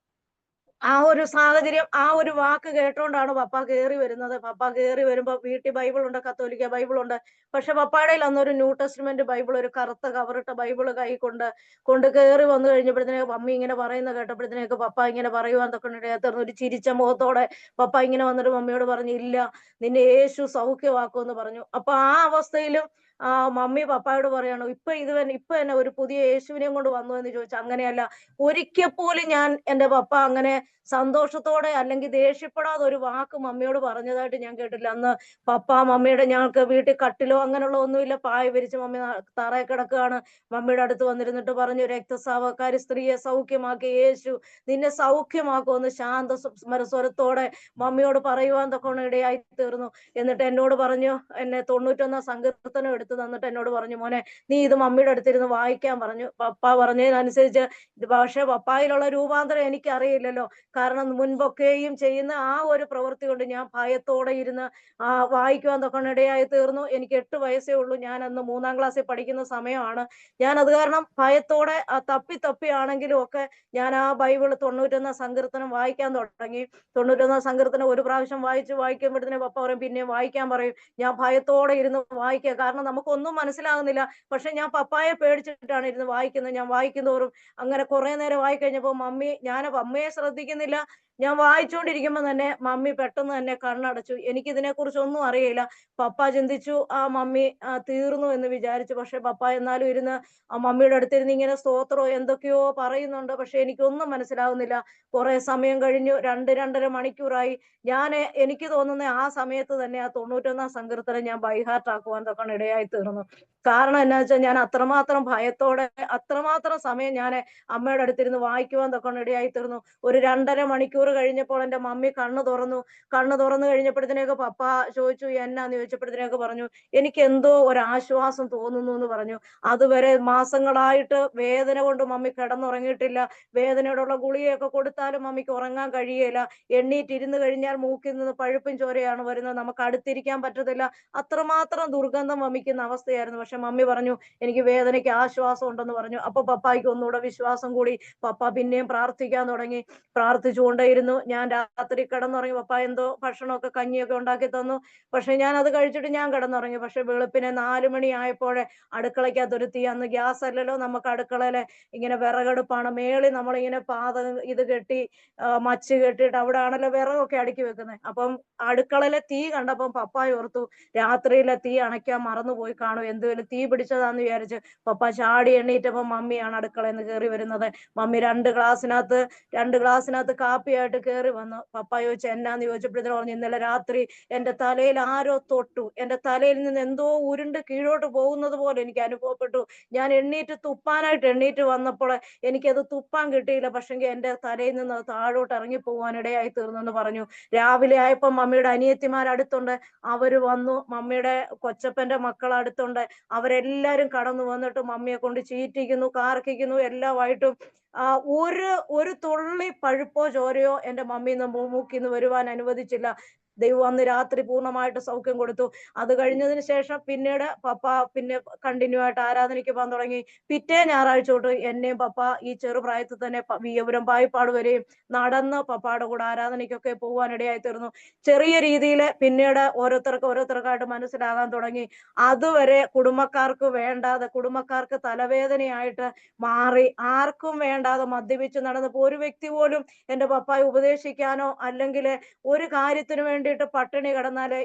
ആ ഒരു സാഹചര്യം, ആ ഒരു വാക്ക് കേട്ടോണ്ടാണ് പപ്പ കേറി വരുന്നത്. പപ്പ കേറി വരുമ്പോ വീട്ടിൽ ബൈബിളുണ്ട്, കത്തോലിക്ക ബൈബിളുണ്ട്. പക്ഷെ പപ്പായുടെ അന്നൊരു ന്യൂ ടെസ്റ്റ്മെന്റ് ബൈബിൾ, ഒരു കറുത്ത കവറിട്ട ബൈബിള് കൈ കൊണ്ട് കേറി വന്നു കഴിഞ്ഞപ്പോഴത്തേക്ക് മമ്മി ഇങ്ങനെ പറയുന്ന കേട്ടപ്പോഴത്തേക്ക് പപ്പ ഇങ്ങനെ പറയുവാൻ തൊക്കെ ഇടയായിരുന്നു. ഒരു ചിരിച്ച മുഖത്തോടെ പപ്പ ഇങ്ങനെ വന്നിട്ട് മമ്മിയോട് പറഞ്ഞു, ഇല്ല, നിന്നെ യേശു സൗഖ്യമാക്കുമെന്ന് പറഞ്ഞു. അപ്പൊ ആ അവസ്ഥയിലും മമ്മി പപ്പായോട് പറയാണ്, ഇപ്പൊ എന്നെ ഒരു പുതിയ യേശുവിനെയും കൊണ്ട് വന്നു എന്ന് ചോദിച്ചു. അങ്ങനെയല്ല. ഒരിക്കൽ പോലും ഞാൻ എന്റെ പപ്പ അങ്ങനെ സന്തോഷത്തോടെ അല്ലെങ്കിൽ ദേഷ്യപ്പെടാതെ ഒരു വാക്ക് മമ്മിയോട് പറഞ്ഞതായിട്ട് ഞാൻ കേട്ടില്ല. അന്ന് മമ്മിയുടെ ഞങ്ങൾക്ക് വീട്ടിൽ കട്ടിലോ അങ്ങനെയുള്ള ഒന്നുമില്ല. പായ വിരിച്ച് മമ്മി തറയിൽ കിടക്കുകയാണ്. മമ്മിയുടെ അടുത്ത് വന്നിരുന്നിട്ട് പറഞ്ഞു, രക്തസ്രാവക്കാരി സ്ത്രീയെ സൗഖ്യമാക്കിയ യേശു നിന്നെ സൗഖ്യമാക്കുമെന്ന് സ്വരത്തോടെ മമ്മിയോട് പറയുവാൻ തക്കോണം ഇടയായി തീർന്നു. എന്നിട്ട് എന്നോട് പറഞ്ഞു, എന്നെ 91 സങ്കീർത്തനം എടുത്തു തന്നിട്ട് എന്നോട് പറഞ്ഞു, മോനെ നീ ഇത് മമ്മിയുടെ അടുത്തിരുന്ന് വായിക്കാൻ പറഞ്ഞു. പപ്പ പറഞ്ഞതിനനുസരിച്ച് പക്ഷെ പപ്പായിലുള്ള രൂപാന്തരം എനിക്കറിയില്ലല്ലോ. കാരണം മുൻപൊക്കെയും ചെയ്യുന്ന ആ ഒരു പ്രവൃത്തി കൊണ്ട് ഞാൻ ഭയത്തോടെ ഇരുന്ന് വായിക്കുവാൻ തക്കോണം ഇടയായി തീർന്നു. എനിക്ക് 8 വയസ്സേ ഉള്ളൂ. ഞാൻ അന്ന് 3-ാം ക്ലാസ്സിൽ പഠിക്കുന്ന സമയമാണ്. ഞാൻ അത് കാരണം ഭയത്തോടെ തപ്പി ഒക്കെ ഞാൻ ആ ബൈബിൾ 91 സങ്കീർത്തനം വായിക്കാൻ തുടങ്ങി. 91 സങ്കീർത്തനം ഒരു പ്രാവശ്യം വായിക്കുമ്പോഴത്തേന് പപ്പ പറയും പിന്നെയും വായിക്കാൻ പറയും. ഞാൻ ഭയത്തോടെ ഇരുന്ന് വായിക്കുക. കാരണം നമുക്കൊന്നും മനസ്സിലാകുന്നില്ല. പക്ഷെ ഞാൻ പപ്പായെ പേടിച്ചിട്ടാണ് ഇരുന്ന് വായിക്കുന്നത്. ഞാൻ വായിക്കുന്തോറും അങ്ങനെ കുറെ നേരം വായിക്കഴിഞ്ഞപ്പോ ഞാൻ അമ്മയെ ശ്രദ്ധിക്കുന്നില്ല. ഞാൻ വായിച്ചുകൊണ്ടിരിക്കുമ്പോ തന്നെ മമ്മി പെട്ടെന്ന് തന്നെ കണ്ണടച്ചു. എനിക്കിതിനെ കുറിച്ചൊന്നും അറിയില്ല. പപ്പ ചിന്തിച്ചു മമ്മി തീർന്നു എന്ന് വിചാരിച്ചു. പക്ഷെ പപ്പ എന്നാലും ഇരുന്ന് മമ്മിയുടെ അടുത്തിരുന്ന് ഇങ്ങനെ സ്തോത്രോ എന്തൊക്കെയോ പറയുന്നുണ്ട്. പക്ഷെ എനിക്കൊന്നും മനസ്സിലാവുന്നില്ല. കുറെ സമയം കഴിഞ്ഞു. 2-2.5 മണിക്കൂറായി. എനിക്ക് തോന്നുന്ന ആ സമയത്ത് തന്നെ ആ 91 സങ്കീർത്തനം ഞാൻ ബൈഹാർട്ട് ആക്കുവാൻ തക്കോണം ഇടയായി തീർന്നു. കാരണം എന്നാ വെച്ചാൽ ഞാൻ അത്രമാത്രം ഭയത്തോടെ അത്രമാത്രം സമയം ഞാൻ അമ്മയുടെ അടുത്തിരുന്ന് വായിക്കുവാൻ തക്കോണം ഇടയായി തീർന്നു. ഒരു 2.5 മണിക്കൂർ കഴിഞ്ഞപ്പോൾ എന്റെ മമ്മി കണ്ണ് തുറന്നു. കണ്ണ് തുറന്നു കഴിഞ്ഞപ്പോഴത്തേക്ക് പപ്പ ചോദിച്ചു എന്നാന്ന് ചോദിച്ചപ്പോഴത്തേക്ക് പറഞ്ഞു, എനിക്ക് എന്തോ ഒരാശ്വാസം തോന്നുന്നു എന്ന് പറഞ്ഞു. അതുവരെ മാസങ്ങളായിട്ട് വേദന കൊണ്ട് മമ്മി കിടന്നുറങ്ങിയിട്ടില്ല. വേദനയോടുള്ള ഗുളികയൊക്കെ കൊടുത്താലും മമ്മിക്ക് ഉറങ്ങാൻ കഴിയുകയില്ല. എണ്ണീറ്റിരുന്ന് കഴിഞ്ഞാൽ മൂക്കിൽ നിന്ന് പഴുപ്പും ചോരയാണ് വരുന്നത്. നമുക്ക് അടുത്തിരിക്കാൻ പറ്റത്തില്ല. അത്രമാത്രം ദുർഗന്ധം വമിക്കുന്ന അവസ്ഥയായിരുന്നു. പക്ഷെ മമ്മി പറഞ്ഞു എനിക്ക് വേദനയ്ക്ക് ആശ്വാസം ഉണ്ടെന്ന് പറഞ്ഞു. അപ്പൊ പപ്പായ്ക്ക് ഒന്നുകൂടെ വിശ്വാസം കൂടി. പപ്പ പിന്നെയും പ്രാർത്ഥിക്കാൻ തുടങ്ങി. പ്രാർത്ഥിച്ചുകൊണ്ടേയിരുന്നു. ഞാൻ രാത്രി കിടന്നുറങ്ങി. പപ്പ എന്തോ ഭക്ഷണമൊക്കെ കഞ്ഞിയൊക്കെ ഉണ്ടാക്കി തന്നു. പക്ഷെ ഞാൻ അത് കഴിച്ചിട്ട് ഞാൻ കിടന്നുറങ്ങി. പക്ഷെ വെളുപ്പിനെ 4 മണി ആയപ്പോഴേ അടുക്കളയ്ക്കകത്തൊരു തീ. അന്ന് ഗ്യാസ് അല്ലല്ലോ, നമുക്ക് അടുക്കളയിലെ ഇങ്ങനെ വിറകടുപ്പാണ്. മേളിൽ നമ്മളിങ്ങനെ ഇത് കെട്ടി മച്ച് കെട്ടിയിട്ട് അവിടെ ആണല്ലോ വിറകൊക്കെ അടുക്കി വെക്കുന്നത്. അപ്പം അടുക്കളയിലെ തീ കണ്ടപ്പം പപ്പായ ഓർത്തു രാത്രിയിലെ തീ അണയ്ക്കാൻ മറന്നുപോയി കാണും, എന്തുവല്ല തീ പിടിച്ചതാന്ന് വിചാരിച്ച് പപ്പ ചാടി എണ്ണീറ്റപ്പം മമ്മിയാണ് അടുക്കളയിൽ നിന്ന് കയറി വരുന്നത്. മമ്മി 2 ഗ്ലാസ്സിനകത്ത് കാപ്പിയായിട്ട് കയറി വന്നു. പപ്പ ചോദിച്ചു എന്നാന്ന് ചോദിച്ചപ്പോഴത്തേന് പറഞ്ഞു, ഇന്നലെ രാത്രി എന്റെ തലയിൽ ആരോ തൊട്ടു. എന്റെ തലയിൽ നിന്ന് എന്തോ ഉരുണ്ട് കീഴോട്ട് പോകുന്നത് പോലെ എനിക്ക് അനുഭവപ്പെട്ടു. ഞാൻ എണ്ണീറ്റ് വന്നപ്പോൾ എനിക്കത് തുപ്പാൻ കിട്ടിയില്ല. പക്ഷെങ്കിൽ എന്റെ തലയിൽ നിന്ന് താഴോട്ട് ഇറങ്ങി പോകാൻ ഇടയായി തീർന്നെന്ന് പറഞ്ഞു. രാവിലെ ആയപ്പോ മമ്മിയുടെ അനിയത്തിമാർ അടുത്തുണ്ട്. അവര് വന്നു. മമ്മിയുടെ കൊച്ചപ്പന്റെ മക്കൾ അടുത്തുണ്ട്. അവരെല്ലാരും കടന്നു വന്നിട്ട് മമ്മിയെ കൊണ്ട് ചീറ്റിക്കുന്നു, കാർക്കിക്കുന്നു. എല്ലാമായിട്ടും ഒരു തുള്ളി പഴുപ്പോ ചോരയോ എന്റെ മമ്മിന്ന് മൂക്കിന്ന് വരുവാൻ അനുവദിച്ചില്ല. ദൈവം അന്ന് രാത്രി പൂർണ്ണമായിട്ട് സൗഖ്യം കൊടുത്തു. അത് കഴിഞ്ഞതിന് ശേഷം പിന്നീട് പപ്പ പിന്നെ കണ്ടിന്യൂ ആയിട്ട് ആരാധനയ്ക്ക് പോകാൻ തുടങ്ങി. പിറ്റേ ഞായറാഴ്ച തൊട്ട് എന്നെയും പപ്പ ഈ ചെറുപ്രായത്തിൽ തന്നെ വിയ്യപുരം പായിപ്പാട് വരെയും നടന്ന് പപ്പായുടെ കൂടെ ആരാധനയ്ക്കൊക്കെ പോകാനിടയായി തീർന്നു. ചെറിയ രീതിയിൽ പിന്നീട് ഓരോരുത്തർക്കായിട്ട് മനസ്സിലാകാൻ തുടങ്ങി. അതുവരെ കുടുംബക്കാർക്ക് തലവേദനയായിട്ട് മാറി. ആർക്കും വേണ്ടാതെ മദ്യപിച്ച് നടന്നപ്പോ ഒരു വ്യക്തി പോലും എന്റെ പപ്പായെ ഉപദേശിക്കാനോ അല്ലെങ്കിൽ ഒരു കാര്യത്തിന് വേണ്ടിയിട്ട് പട്ടിണി കിടന്നാല്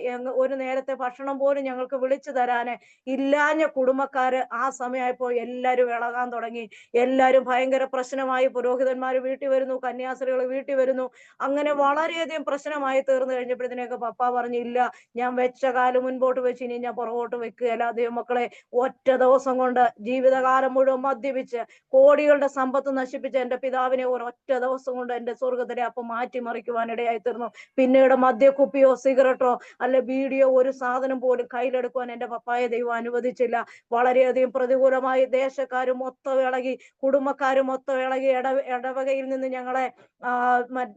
ഒരു നേരത്തെ ഭക്ഷണം പോലും ഞങ്ങൾക്ക് വിളിച്ചു തരാന് ഇല്ലാഞ്ഞ കുടുംബക്കാര് ആ സമയമായപ്പോ എല്ലാരും ഇളകാൻ തുടങ്ങി. എല്ലാരും ഭയങ്കര പ്രശ്നമായി. പുരോഹിതന്മാര് വീട്ടിൽ വരുന്നു, കന്യാസ്ത്രീകൾ വീട്ടിൽ വരുന്നു. അങ്ങനെ വളരെയധികം പ്രശ്നമായി തീർന്നു കഴിഞ്ഞപ്പോഴത്തേക്ക് പപ്പ പറഞ്ഞു, ഇല്ല, ഞാൻ വെച്ച കാല് മുൻപോട്ട് വെച്ച് ഇനി ഞാൻ പുറകോട്ട് വെക്കുകയല്ല. ദൈവമക്കളെ, ഒറ്റ ദിവസം കൊണ്ട് ജീവിതകാലം മുഴുവൻ മദ്യപിച്ച് കോടികളുടെ സമ്പത്ത് നശിപ്പിച്ച എന്റെ പിതാവിനെ ഒരൊറ്റ ദിവസം കൊണ്ട് എന്റെ സ്വർഗത്തിലെ അപ്പം മാറ്റിമറിക്കുവാൻ ഇടയായി തീർന്നു. പിന്നീട് മദ്യക്കുപ്പിയോ സിഗരറ്റോ അല്ലെ ബീഡിയോ ഒരു സാധനം പോലും കയ്യിലെടുക്കുവാൻ എന്റെ പപ്പായെ ദൈവം അനുവദിച്ചില്ല. വളരെയധികം പ്രതികൂലമായി ദേശക്കാരും മൊത്തം ഇളകി, കുടുംബക്കാരും മൊത്തം ഇളകി. ഇടവകയിൽ നിന്ന് ഞങ്ങളെ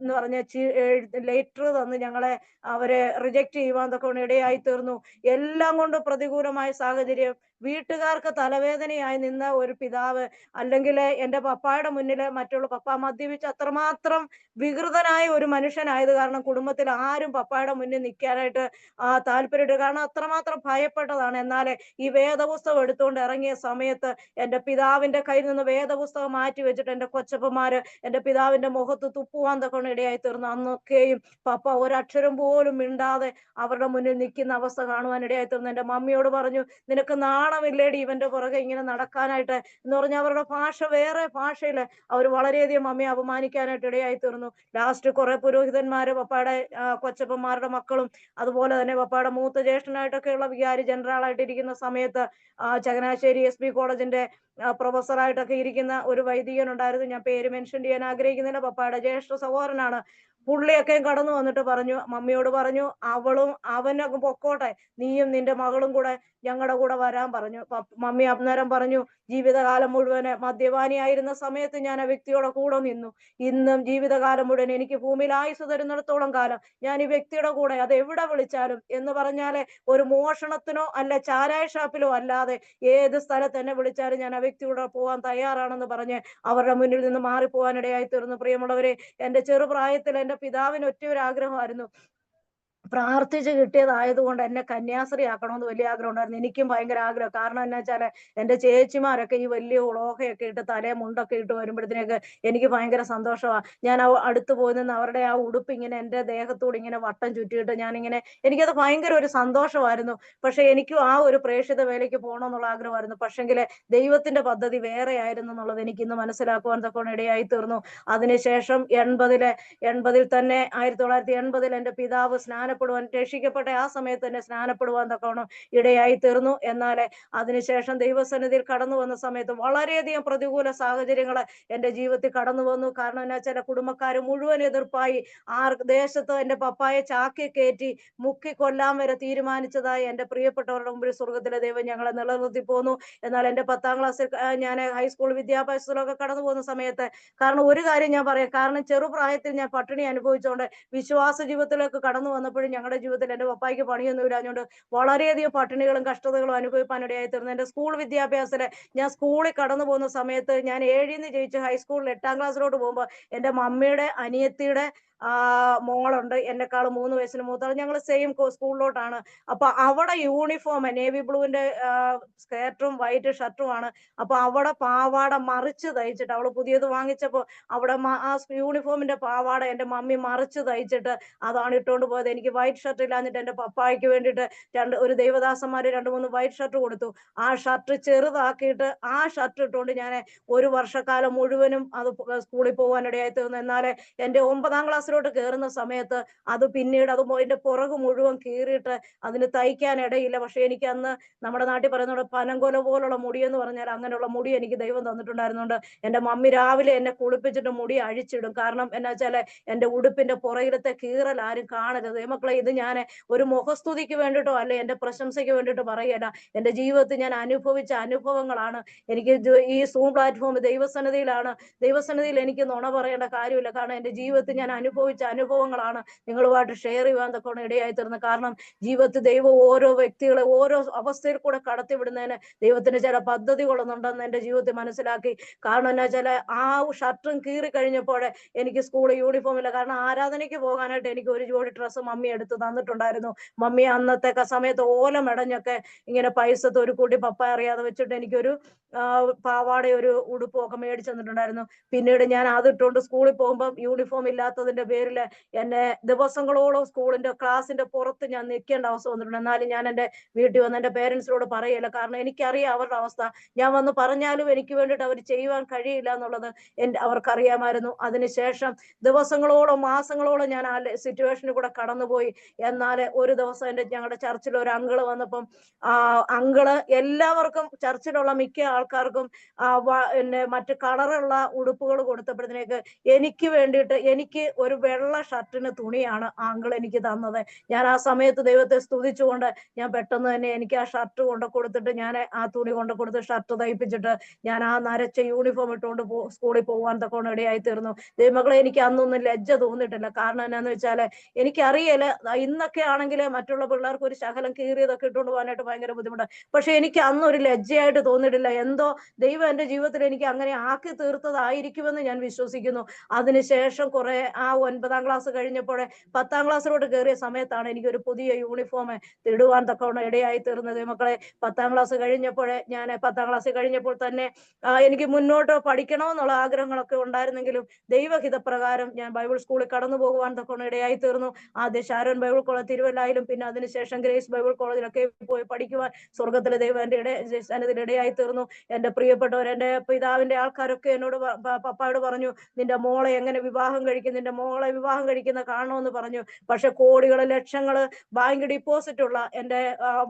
എന്ന് പറഞ്ഞ ലെറ്റർ തന്ന് ഞങ്ങളെ അവരെ റിജക്ട് ചെയ്യുവാൻ തൊക്കെ ഇടയായി തീർന്നു. എല്ലാം കൊണ്ട് പ്രതികൂലമായ സാഹചര്യം. വീട്ടുകാർക്ക് തലവേദനയായി നിന്ന ഒരു പിതാവ്, അല്ലെങ്കിൽ എന്റെ പപ്പായുടെ മുന്നിൽ പപ്പ മദ്യപിച്ച് അത്രമാത്രം വികൃതനായ ഒരു മനുഷ്യനായത് കാരണം കുടുംബത്തിൽ ആരും പപ്പായുടെ പപ്പായുടെ മുന്നിൽ നിൽക്കാനായിട്ട് താല്പര്യപ്പെട്ടു. കാരണം അത്രമാത്രം ഭയപ്പെട്ടതാണ്. എന്നാൽ ഈ വേദപുസ്തകം എടുത്തുകൊണ്ട് ഇറങ്ങിയ സമയത്ത് എന്റെ പിതാവിന്റെ കയ്യിൽ നിന്ന് വേദപുസ്തകം മാറ്റി വെച്ചിട്ട് എന്റെ കൊച്ചപ്പന്മാര് എന്റെ പിതാവിന്റെ മുഖത്ത് തുപ്പുവാൻ തക്കൊണ്ട് ഇടയായി തീർന്നു. അന്നൊക്കെയും പപ്പ ഒരക്ഷരം പോലും മിണ്ടാതെ അവരുടെ മുന്നിൽ നിൽക്കുന്ന അവസ്ഥ കാണുവാൻ ഇടയായി തീർന്നു. എന്റെ മമ്മിയോട് പറഞ്ഞു, നിനക്ക് നാണമില്ലേടി ഇവന്റെ പുറകെ ഇങ്ങനെ നടക്കാനായിട്ട് എന്ന് പറഞ്ഞ അവരുടെ ഭാഷ വേറെ ഭാഷയില് അവർ വളരെയധികം മമ്മിയെ അപമാനിക്കാനായിട്ട് ഇടയായി തീർന്നു. ലാസ്റ്റ് കുറെ പുരോഹിതന്മാര് പപ്പായുടെ കൊച്ചപ്പന്മാരുടെ മക്കളും അതുപോലെ തന്നെ പപ്പായുടെ മൂത്ത ജ്യേഷ്ഠനായിട്ടൊക്കെയുള്ള വികാരി ജനറലായിട്ട് ഇരിക്കുന്ന സമയത്ത് ചങ്ങനാശ്ശേരി SP കോളേജിന്റെ പ്രൊഫസറായിട്ടൊക്കെ ഇരിക്കുന്ന ഒരു വൈദികൻ ഉണ്ടായിരുന്നു. ഞാൻ പേര് മെൻഷൻ ചെയ്യാൻ ആഗ്രഹിക്കുന്നില്ല. പപ്പായുടെ ജ്യേഷ്ഠ സഹോദരനാണ്. പുള്ളിയൊക്കെ കടന്നു വന്നിട്ട് പറഞ്ഞു, മമ്മിയോട് പറഞ്ഞു, അവളും അവനൊക്കെ പൊക്കോട്ടെ, നീയും നിന്റെ മകളും കൂടെ ഞങ്ങളുടെ കൂടെ വരാൻ പറഞ്ഞു. മമ്മി അന്നേരം പറഞ്ഞു, ജീവിതകാലം മുഴുവന് മദ്യപാനിയായിരുന്ന സമയത്ത് ഞാൻ ആ വ്യക്തിയുടെ കൂടെ നിന്നു. ഇന്നും ജീവിതകാലം മുഴുവൻ എനിക്ക് ഭൂമിയിൽ ആയുസ് തരുന്നിടത്തോളം കാലം ഞാൻ ഈ വ്യക്തിയുടെ കൂടെ, അത് എവിടെ വിളിച്ചാലും എന്ന് പറഞ്ഞാല് ഒരു മോഷണത്തിനോ അല്ല ചാരായ ഷാപ്പിലോ അല്ലാതെ ഏത് സ്ഥലത്ത് എന്നെ വിളിച്ചാലും ഞാൻ ആ വ്യക്തിയോടെ പോകാൻ തയ്യാറാണെന്ന് പറഞ്ഞ് അവരുടെ മുന്നിൽ നിന്ന് മാറിപ്പോകാൻ ഇടയായി തീർന്നു. പ്രിയമുള്ളവരെ, എന്റെ ചെറുപ്രായത്തിൽ എന്റെ പിതാവിന് ഒറ്റ ഒരു ആഗ്രഹമായിരുന്നു, പ്രാർത്ഥിച്ച് കിട്ടിയതായതുകൊണ്ട് എന്നെ കന്യാസ്ത്രീ ആക്കണമെന്ന് വലിയ ആഗ്രഹം ഉണ്ടായിരുന്നു. എനിക്കും ഭയങ്കര ആഗ്രഹം. കാരണം എന്നാ വെച്ചാല് എന്റെ ചേച്ചിമാരൊക്കെ ഈ വലിയ ഉളോഹയൊക്കെ ഇട്ട് തലേ മുണ്ടൊക്കെ ഇട്ട് വരുമ്പോഴത്തേക്ക് എനിക്ക് ഭയങ്കര സന്തോഷമാണ്. ഞാൻ അടുത്ത് പോയി നിന്ന് അവരുടെ ആ ഉടുപ്പ് ഇങ്ങനെ എന്റെ ദേഹത്തോട് ഇങ്ങനെ വട്ടം ചുറ്റിയിട്ട് ഞാനിങ്ങനെ, എനിക്കത് ഭയങ്കര ഒരു സന്തോഷമായിരുന്നു. പക്ഷെ എനിക്കും ആ ഒരു പ്രേക്ഷിത വേലയ്ക്ക് പോകണമെന്നുള്ള ആഗ്രഹമായിരുന്നു. പക്ഷെങ്കില് ദൈവത്തിന്റെ പദ്ധതി വേറെ ആയിരുന്നു എന്നുള്ളത് എനിക്ക് ഇന്ന് മനസ്സിലാക്കുവാൻ തക്കോണം ഇടയായി തീർന്നു. അതിനുശേഷം 80-ൽ തന്നെ 1980 എന്റെ പിതാവ് സ്നാനപ്പെടുവാൻ, രക്ഷിക്കപ്പെട്ട ആ സമയത്ത് തന്നെ സ്നാനപ്പെടുവാൻ തക്കവണ്ണം ഇടയായി തീർന്നു. എന്നാൽ അതിനുശേഷം ദൈവസന്നിധിയിൽ കടന്നു വന്ന സമയത്ത് വളരെയധികം പ്രതികൂല സാഹചര്യങ്ങൾ എന്റെ ജീവിതത്തിൽ കടന്നു വന്നു. കാരണം എന്നാ ചില കുടുംബക്കാര് മുഴുവൻ എതിർപ്പായി. ദേശത്ത് എന്റെ പപ്പായെ ചാക്കി കയറ്റി മുക്കി കൊല്ലാൻ വരെ തീരുമാനിച്ചതായി എന്റെ പ്രിയപ്പെട്ടവരുടെ മുമ്പിൽ സ്വർഗത്തിലെ ദൈവം ഞങ്ങളെ നിലനിർത്തി പോന്നു. എന്നാൽ എന്റെ 10ാം ക്ലാസ്സിൽ ഞാൻ ഹൈസ്കൂൾ വിദ്യാഭ്യാസത്തിലൊക്കെ കടന്നു പോകുന്ന സമയത്ത്, കാരണം ഒരു കാര്യം ഞാൻ പറയാം, കാരണം ചെറുപ്രായത്തിൽ ഞാൻ പട്ടിണി അനുഭവിച്ചുകൊണ്ട് വിശ്വാസ ജീവിതത്തിലേക്ക് കടന്നു വന്നപ്പോഴും ഞങ്ങളുടെ ജീവിതത്തിൽ എന്റെ പപ്പായ്ക്ക് പണിയൊന്നും ഇല്ലാഞ്ഞുകൊണ്ട് വളരെയധികം പട്ടിണികളും കഷ്ടതകളും അനുഭവിക്കാനിടയായി തീർന്നു. എന്റെ സ്കൂൾ വിദ്യാഭ്യാസത്തില് ഞാൻ സ്കൂളിൽ കടന്നു പോകുന്ന സമയത്ത് ഞാൻ 7ൽ നിന്ന് ജയിച്ച് ഹൈസ്കൂളിൽ 8ാം ക്ലാസ്സിലോട്ട് പോകുമ്പോൾ എന്റെ മമ്മിയുടെ അനിയത്തിയുടെ മോളുണ്ട്, എന്നെക്കാളും 3 വയസ്സിന് മൂത്തത്. ഞങ്ങൾ സെയിം സ്കൂളിലോട്ടാണ്. അപ്പൊ അവിടെ യൂണിഫോം നേവി ബ്ലൂവിന്റെ സ്കേർട്ടും വൈറ്റ് ഷർട്ടുമാണ്. അപ്പൊ അവിടെ പാവാട മറിച്ച് തയ്ച്ചിട്ട്, അവള് പുതിയത് വാങ്ങിച്ചപ്പോ അവിടെ ആ യൂണിഫോമിന്റെ പാവാട എന്റെ മമ്മി മറിച്ച് തയ്ച്ചിട്ട് അതാണ് ഇട്ടുകൊണ്ട് പോയത്. എനിക്ക് വൈറ്റ് ഷർട്ട് ഇല്ലാഞ്ഞിട്ട് എന്റെ പപ്പായ്ക്ക് വേണ്ടിയിട്ട് ഒരു ദൈവദാസന്മാര് 2-3 വൈറ്റ് ഷർട്ട് കൊടുത്തു. ആ ഷർട്ട് ചെറുതാക്കിയിട്ട് ആ ഷർട്ട് ഇട്ടുകൊണ്ട് ഞാൻ ഒരു വർഷക്കാലം മുഴുവനും അത് സ്കൂളിൽ പോകാനിടയായി തീർന്നു. എന്നാല് എന്റെ 9ാം ക്ലാസ്സിലോട്ട് കയറുന്ന സമയത്ത് അത് പിന്നീട് അതിന്റെ പുറകു മുഴുവൻ കീറിയിട്ട് അതിന് തയ്ക്കാൻ ഇടയില്ല. പക്ഷെ എനിക്ക് അന്ന് നമ്മുടെ നാട്ടിൽ പറയുന്നത് പനങ്കൊല പോലുള്ള മുടി എന്ന് പറഞ്ഞാൽ അങ്ങനെയുള്ള മുടി എനിക്ക് ദൈവം തന്നിട്ടുണ്ടായിരുന്നുകൊണ്ട് എന്റെ മമ്മി രാവിലെ എന്നെ കുളിപ്പിച്ചിട്ട് മുടി അഴിച്ചിടും. കാരണം എന്നാ വെച്ചാല് എന്റെ ഉടുപ്പിന്റെ പുറകിലത്തെ കീറൽ ആരും കാണരുത്. മക്കളെ, ഇത് ഞാൻ ഒരു മുഖസ്തുതിക്ക് വേണ്ടിയിട്ടോ അല്ലെ എന്റെ പ്രശംസയ്ക്ക് വേണ്ടിയിട്ട് പറയല്ല. എന്റെ ജീവിതത്തിൽ ഞാൻ അനുഭവിച്ച അനുഭവങ്ങളാണ്. എനിക്ക് ഈ സൂം പ്ലാറ്റ്ഫോം ദൈവസന്നിധിയിലാണ്. ദൈവസന്നിധിയിൽ എനിക്ക് നുണ പറയേണ്ട കാര്യമില്ല. കാരണം എന്റെ ജീവിതത്തിൽ ഞാൻ അനുഭവിച്ച അനുഭവങ്ങളാണ് നിങ്ങളുമായിട്ട് ഷെയർ ചെയ്യാൻ തക്കോണം ഇടയായി തീർന്നത്. കാരണം ജീവിതത്തിൽ ദൈവം ഓരോ വ്യക്തികളെ ഓരോ അവസ്ഥയിൽ കൂടെ കടത്തിവിടുന്നതിന് ദൈവത്തിന് ചില പദ്ധതികളൊന്നുണ്ടെന്ന് എന്റെ ജീവിതത്തിൽ മനസ്സിലാക്കി. കാരണം എന്നാ വെച്ചാൽ ആ ഷർട്ടും കീറി കഴിഞ്ഞപ്പോൾ എനിക്ക് സ്കൂൾ യൂണിഫോം ഇല്ല. കാരണം ആരാധനയ്ക്ക് പോകാനായിട്ട് എനിക്ക് ഒരു ജോഡി ഡ്രസ്സ് മമ്മി എടുത്ത് തന്നിട്ടുണ്ടായിരുന്നു. മമ്മി അന്നത്തെ സമയത്ത് ഓല മെടഞ്ഞൊക്കെ ഇങ്ങനെ പൈസ ഒരു കൂട്ടി പപ്പ അറിയാതെ വെച്ചിട്ട് എനിക്കൊരു പാവാട ഒരു ഉടുപ്പും ഒക്കെ മേടിച്ചു തന്നിട്ടുണ്ടായിരുന്നു. പിന്നീട് ഞാൻ അതിട്ടുകൊണ്ട് സ്കൂളിൽ പോകുമ്പോൾ യൂണിഫോം ഇല്ലാത്തതിന്റെ പേരിൽ എന്നെ ദിവസങ്ങളോളം സ്കൂളിന്റെ ക്ലാസിന്റെ പുറത്ത് ഞാൻ നിൽക്കേണ്ട അവസ്ഥ വന്നിട്ടുണ്ട്. എന്നാലും ഞാൻ എന്റെ വീട്ടിൽ വന്ന് എന്റെ പേരൻസിനോട് പറയല്ല. കാരണം എനിക്കറിയാം അവരുടെ അവസ്ഥ. ഞാൻ വന്ന് പറഞ്ഞാലും എനിക്ക് വേണ്ടിയിട്ട് അവർ ചെയ്യുവാൻ കഴിയില്ല എന്നുള്ളത് അവർക്കറിയാമായിരുന്നു. അതിനുശേഷം ദിവസങ്ങളോളം മാസങ്ങളോളം ഞാൻ ആ സിറ്റുവേഷനിൽ കൂടെ കടന്നുപോയി. എന്നാൽ ഒരു ദിവസം ഞങ്ങളുടെ ചർച്ചിൽ ഒരു അങ്കിള് വന്നപ്പം അങ്കിള് എല്ലാവർക്കും, ചർച്ചിലുള്ള മിക്ക ആൾക്കാർക്കും മറ്റു കളറുള്ള ഉടുപ്പുകൾ കൊടുത്തപ്പോഴത്തേക്ക് എനിക്ക് വേണ്ടിയിട്ട് എനിക്ക് ഒരു വെള്ള ഷർട്ടിന് തുണിയാണ് അങ്കിൾ എനിക്ക് തന്നത്. ഞാൻ ആ സമയത്ത് ദൈവത്തെ സ്തുതിച്ചുകൊണ്ട് ഞാൻ പെട്ടെന്ന് തന്നെ എനിക്ക് ആ ഷർട്ട് കൊണ്ട് കൊടുത്തിട്ട് ഞാൻ ആ തുണി കൊണ്ട് കൊടുത്ത് ഷർട്ട് തയ്പ്പിച്ചിട്ട് ഞാൻ ആ നരച്ച യൂണിഫോം ഇട്ടുകൊണ്ട് സ്കൂളിൽ പോകാൻ തക്കോണം ഇടയായി തീർന്നു. ദൈവമക്കളെ, എനിക്ക് അന്നൊന്നും ലജ്ജ തോന്നിയിട്ടില്ല. കാരണം എന്നാന്ന് വെച്ചാല് എനിക്കറിയില്ല, ഇന്നൊക്കെ ആണെങ്കിൽ മറ്റുള്ള പിള്ളേർക്ക് ഒരു ശകലം കീറിയതൊക്കെ ഇട്ടുകൊണ്ട് പോകാനായിട്ട് ഭയങ്കര ബുദ്ധിമുട്ടാണ്. പക്ഷെ എനിക്ക് അന്നൊരു ലജ്ജയായിട്ട് തോന്നിയിട്ടില്ല. എന്തോ ദൈവം എന്റെ ജീവിതത്തിൽ എനിക്ക് അങ്ങനെ ആക്കി തീർത്തതായിരിക്കുമെന്ന് ഞാൻ വിശ്വസിക്കുന്നു. അതിനുശേഷം കുറെ ആ പിതാവ് 9ാം ക്ലാസ് കഴിഞ്ഞപ്പോൾ 10ാം ക്ലാസ്സിലോട്ട് കയറിയ സമയത്താണ് എനിക്കൊരു പുതിയ യൂണിഫോം ഇടുവാൻ തക്കവണ്ണം ഇടയായി തീർന്നത്. മക്കളെ, 10ാം ക്ലാസ് കഴിഞ്ഞപ്പോൾ ഞാൻ 10ാം ക്ലാസ് കഴിഞ്ഞപ്പോൾ തന്നെ എനിക്ക് മുന്നോട്ട് പഠിക്കണമെന്നുള്ള ആഗ്രഹങ്ങളൊക്കെ ഉണ്ടായിരുന്നെങ്കിലും ദൈവഹിതപ്രകാരം ഞാൻ ബൈബിൾ സ്കൂളിൽ കടന്നു പോകുവാൻ തക്കവണ്ണം ഇടയായി തീർന്നു. ആദ്യം ഷാരോൺ ബൈബിൾ കോളേജ് തിരുവല്ലായിലും പിന്നെ അതിനുശേഷം ഗ്രേസ് ബൈബിൾ കോളേജിലൊക്കെ പോയി പഠിക്കുവാൻ സ്വർഗത്തിലെ ദൈവം എന്റെ സന്നിധിയിൽ ഇടയായി തീർന്നു. എന്റെ പ്രിയപ്പെട്ടവർ, എന്റെ പിതാവിന്റെ ആൾക്കാരൊക്കെ എന്നോട് പപ്പായോട് പറഞ്ഞു, നിന്റെ മോളെ എങ്ങനെ വിവാഹം കഴിക്കും, നിന്റെ മോളെ വിവാഹം കഴിക്കുന്ന കാണണമെന്ന് പറഞ്ഞു. പക്ഷെ കോടികള് ലക്ഷങ്ങള് ബാങ്ക് ഡിപ്പോസിറ്റ് ഉള്ള എന്റെ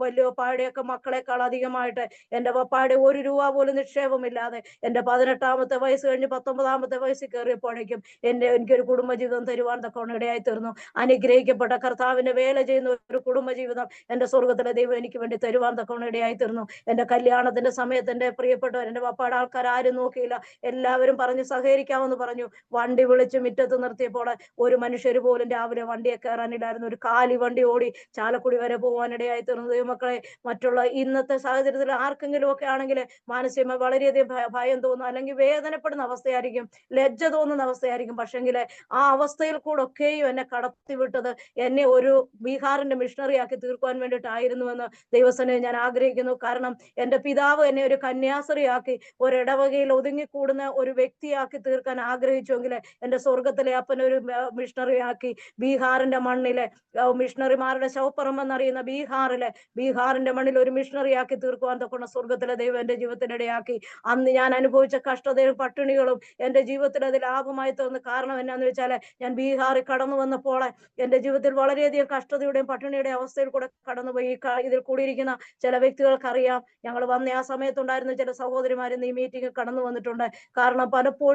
വലിയ പപ്പായുടെയൊക്കെ മക്കളെക്കാൾ അധികമായിട്ട് എന്റെ പപ്പായുടെ 1 രൂപ പോലും നിക്ഷേപമില്ലാതെ എന്റെ 18ാമത്തെ വയസ്സ് കഴിഞ്ഞ് 19ാമത്തെ വയസ്സിൽ കയറിയപ്പോഴേക്കും എനിക്കൊരു കുടുംബജീവിതം തരുവാൻ തക്കവണ്ണം ഇടയായി തീർന്നു. അനുഗ്രഹിക്കപ്പെട്ട കർത്താവിന്റെ വേല ചെയ്യുന്ന ഒരു കുടുംബജീവിതം എന്റെ സ്വർഗത്തിലെ ദൈവം എനിക്ക് വേണ്ടി തരുവാൻ തക്കവണ്ണം ഇടയായി തീർന്നു. എന്റെ കല്യാണത്തിന്റെ സമയത്ത് എന്റെ പ്രിയപ്പെട്ടവർ, എന്റെ പപ്പായുടെ ആൾക്കാർ ആരും നോക്കിയില്ല. എല്ലാവരും പറഞ്ഞു സഹകരിക്കാമെന്ന് പറഞ്ഞു. വണ്ടി വിളിച്ച് മുറ്റത്ത് നിർത്തിയപ്പോൾ ഒരു മനുഷ്യര് പോലും രാവിലെ വണ്ടിയെ കയറാനില്ലായിരുന്നു. ഒരു കാലി വണ്ടി ഓടി ചാലക്കുടി വരെ പോകാനിടയായി തീർന്നു. ദൈവമക്കളെ, മറ്റുള്ള ഇന്നത്തെ സാഹചര്യത്തിൽ ആർക്കെങ്കിലും ഒക്കെ ആണെങ്കിൽ മാനസികമായി വളരെയധികം ഭയം തോന്നും, അല്ലെങ്കിൽ വേദനപ്പെടുന്ന അവസ്ഥയായിരിക്കും, ലജ്ജ തോന്നുന്ന അവസ്ഥയായിരിക്കും. പക്ഷെങ്കിൽ ആ അവസ്ഥയിൽ കൂടെ ഒക്കെയും എന്നെ കടത്തിവിട്ടത് എന്നെ ഒരു ബീഹാറിന്റെ മിഷണറി ആക്കി തീർക്കുവാൻ വേണ്ടിയിട്ടായിരുന്നുവെന്ന് ദൈവസനെ ഞാൻ ആഗ്രഹിക്കുന്നു. കാരണം എന്റെ പിതാവ് എന്നെ ഒരു കന്യാസ്ത്രീയാക്കി ഒരിടവകയിൽ ഒതുങ്ങിക്കൂടുന്ന ഒരു വ്യക്തിയാക്കി തീർക്കാൻ ആഗ്രഹിച്ചുവെങ്കിൽ എന്റെ സ്വർഗത്തിലെ അപ്പനൊരു മിഷണറി ആക്കി ബീഹാറിന്റെ മണ്ണിലെ മിഷണറിമാരുടെ ശവപ്പറമ്പെന്നറിയുന്ന ബീഹാറിന്റെ മണ്ണിൽ ഒരു മിഷണറി ആക്കി തീർക്കുവാൻ തൊക്കുന്ന സ്വർഗത്തിലെ ദൈവം എന്റെ ജീവിതത്തിനിടയാക്കി. അന്ന് ഞാൻ അനുഭവിച്ച കഷ്ടതയും പട്ടിണികളും എന്റെ ജീവിതത്തിൽ അത് ലാഭമായി തോന്നുന്നു. കാരണം എന്നാന്ന് വെച്ചാൽ, ഞാൻ ബീഹാറിൽ കടന്നു വന്നപ്പോൾ എന്റെ ജീവിതത്തിൽ വളരെയധികം കഷ്ടതയുടെയും പട്ടിണിയുടെയും അവസ്ഥയിൽ കൂടെ കടന്നുപോയി. ഇതിൽ കൂടിയിരിക്കുന്ന ചില വ്യക്തികൾക്കറിയാം. ഞങ്ങൾ വന്ന ആ സമയത്തുണ്ടായിരുന്ന ചില സഹോദരിമാരും ഈ മീറ്റിംഗിൽ കടന്നു വന്നിട്ടുണ്ട്. കാരണം പലപ്പോഴും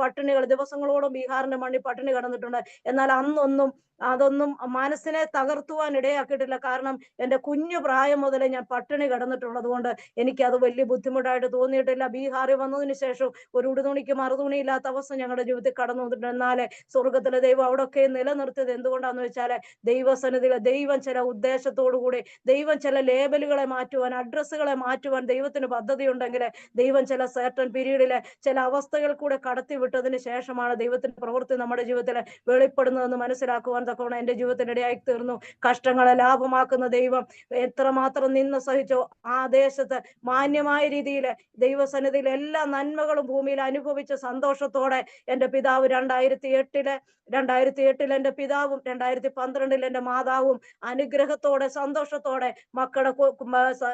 പട്ടിണികൾ ദിവസങ്ങളോളം ബീഹാറിന്റെ മണ്ണിൽ പട്ടിണി കടന്നിട്ടുണ്ട്. എന്നാൽ അതൊന്നും മനസ്സിനെ തകർത്തുവാൻ ഇടയാക്കിയിട്ടില്ല. കാരണം എന്റെ കുഞ്ഞു പ്രായം മുതലേ ഞാൻ പട്ടിണി കിടന്നിട്ടുള്ളത് കൊണ്ട് എനിക്കത് വലിയ ബുദ്ധിമുട്ടായിട്ട് തോന്നിയിട്ടില്ല. ബീഹാറിൽ വന്നതിന് ശേഷം ഒരു ഉടുതുണിക്ക് മറുതുണിയില്ലാത്ത അവസ്ഥ ഞങ്ങളുടെ ജീവിതത്തിൽ കടന്നു വന്നിട്ടുണ്ട്. എന്നാലേ സ്വർഗത്തിലെ ദൈവം അവിടെയൊക്കെ നിലനിർത്തിയത് എന്തുകൊണ്ടാന്ന് വെച്ചാൽ, ദൈവസന്നിധിയിലെ ദൈവം ചില ഉദ്ദേശത്തോടുകൂടി, ദൈവം ചില ലേബലുകളെ മാറ്റുവാൻ, അഡ്രസ്സുകളെ മാറ്റുവാൻ ദൈവത്തിന് പദ്ധതി ഉണ്ടെങ്കിൽ ദൈവം ചില സർട്ടൻ പീരീഡിലെ ചില അവസ്ഥകൾ കൂടെ കടത്തി വിട്ടതിന് ശേഷമാണ് ദൈവത്തിന്റെ പ്രവൃത്തി നമ്മുടെ ജീവിതത്തിൽ വെളിപ്പെടുന്നതെന്ന് മനസ്സിലാക്കുവാൻ തക്കവണ്ണം എന്റെ ജീവിതത്തിനിടയായി തീർന്നു. കഷ്ടങ്ങളെ ലാഭമാക്കുന്ന ദൈവം എത്രമാത്രം നിന്ന് സഹിച്ചോ ആ ദേശത്ത് മാന്യമായ രീതിയിൽ ദൈവസന്നിധിയിൽ എല്ലാ നന്മകളും ഭൂമിയിൽ അനുഭവിച്ച സന്തോഷത്തോടെ എന്റെ പിതാവ് 2008 എന്റെ പിതാവും 2012 എന്റെ മാതാവും അനുഗ്രഹത്തോടെ സന്തോഷത്തോടെ മക്കളുടെ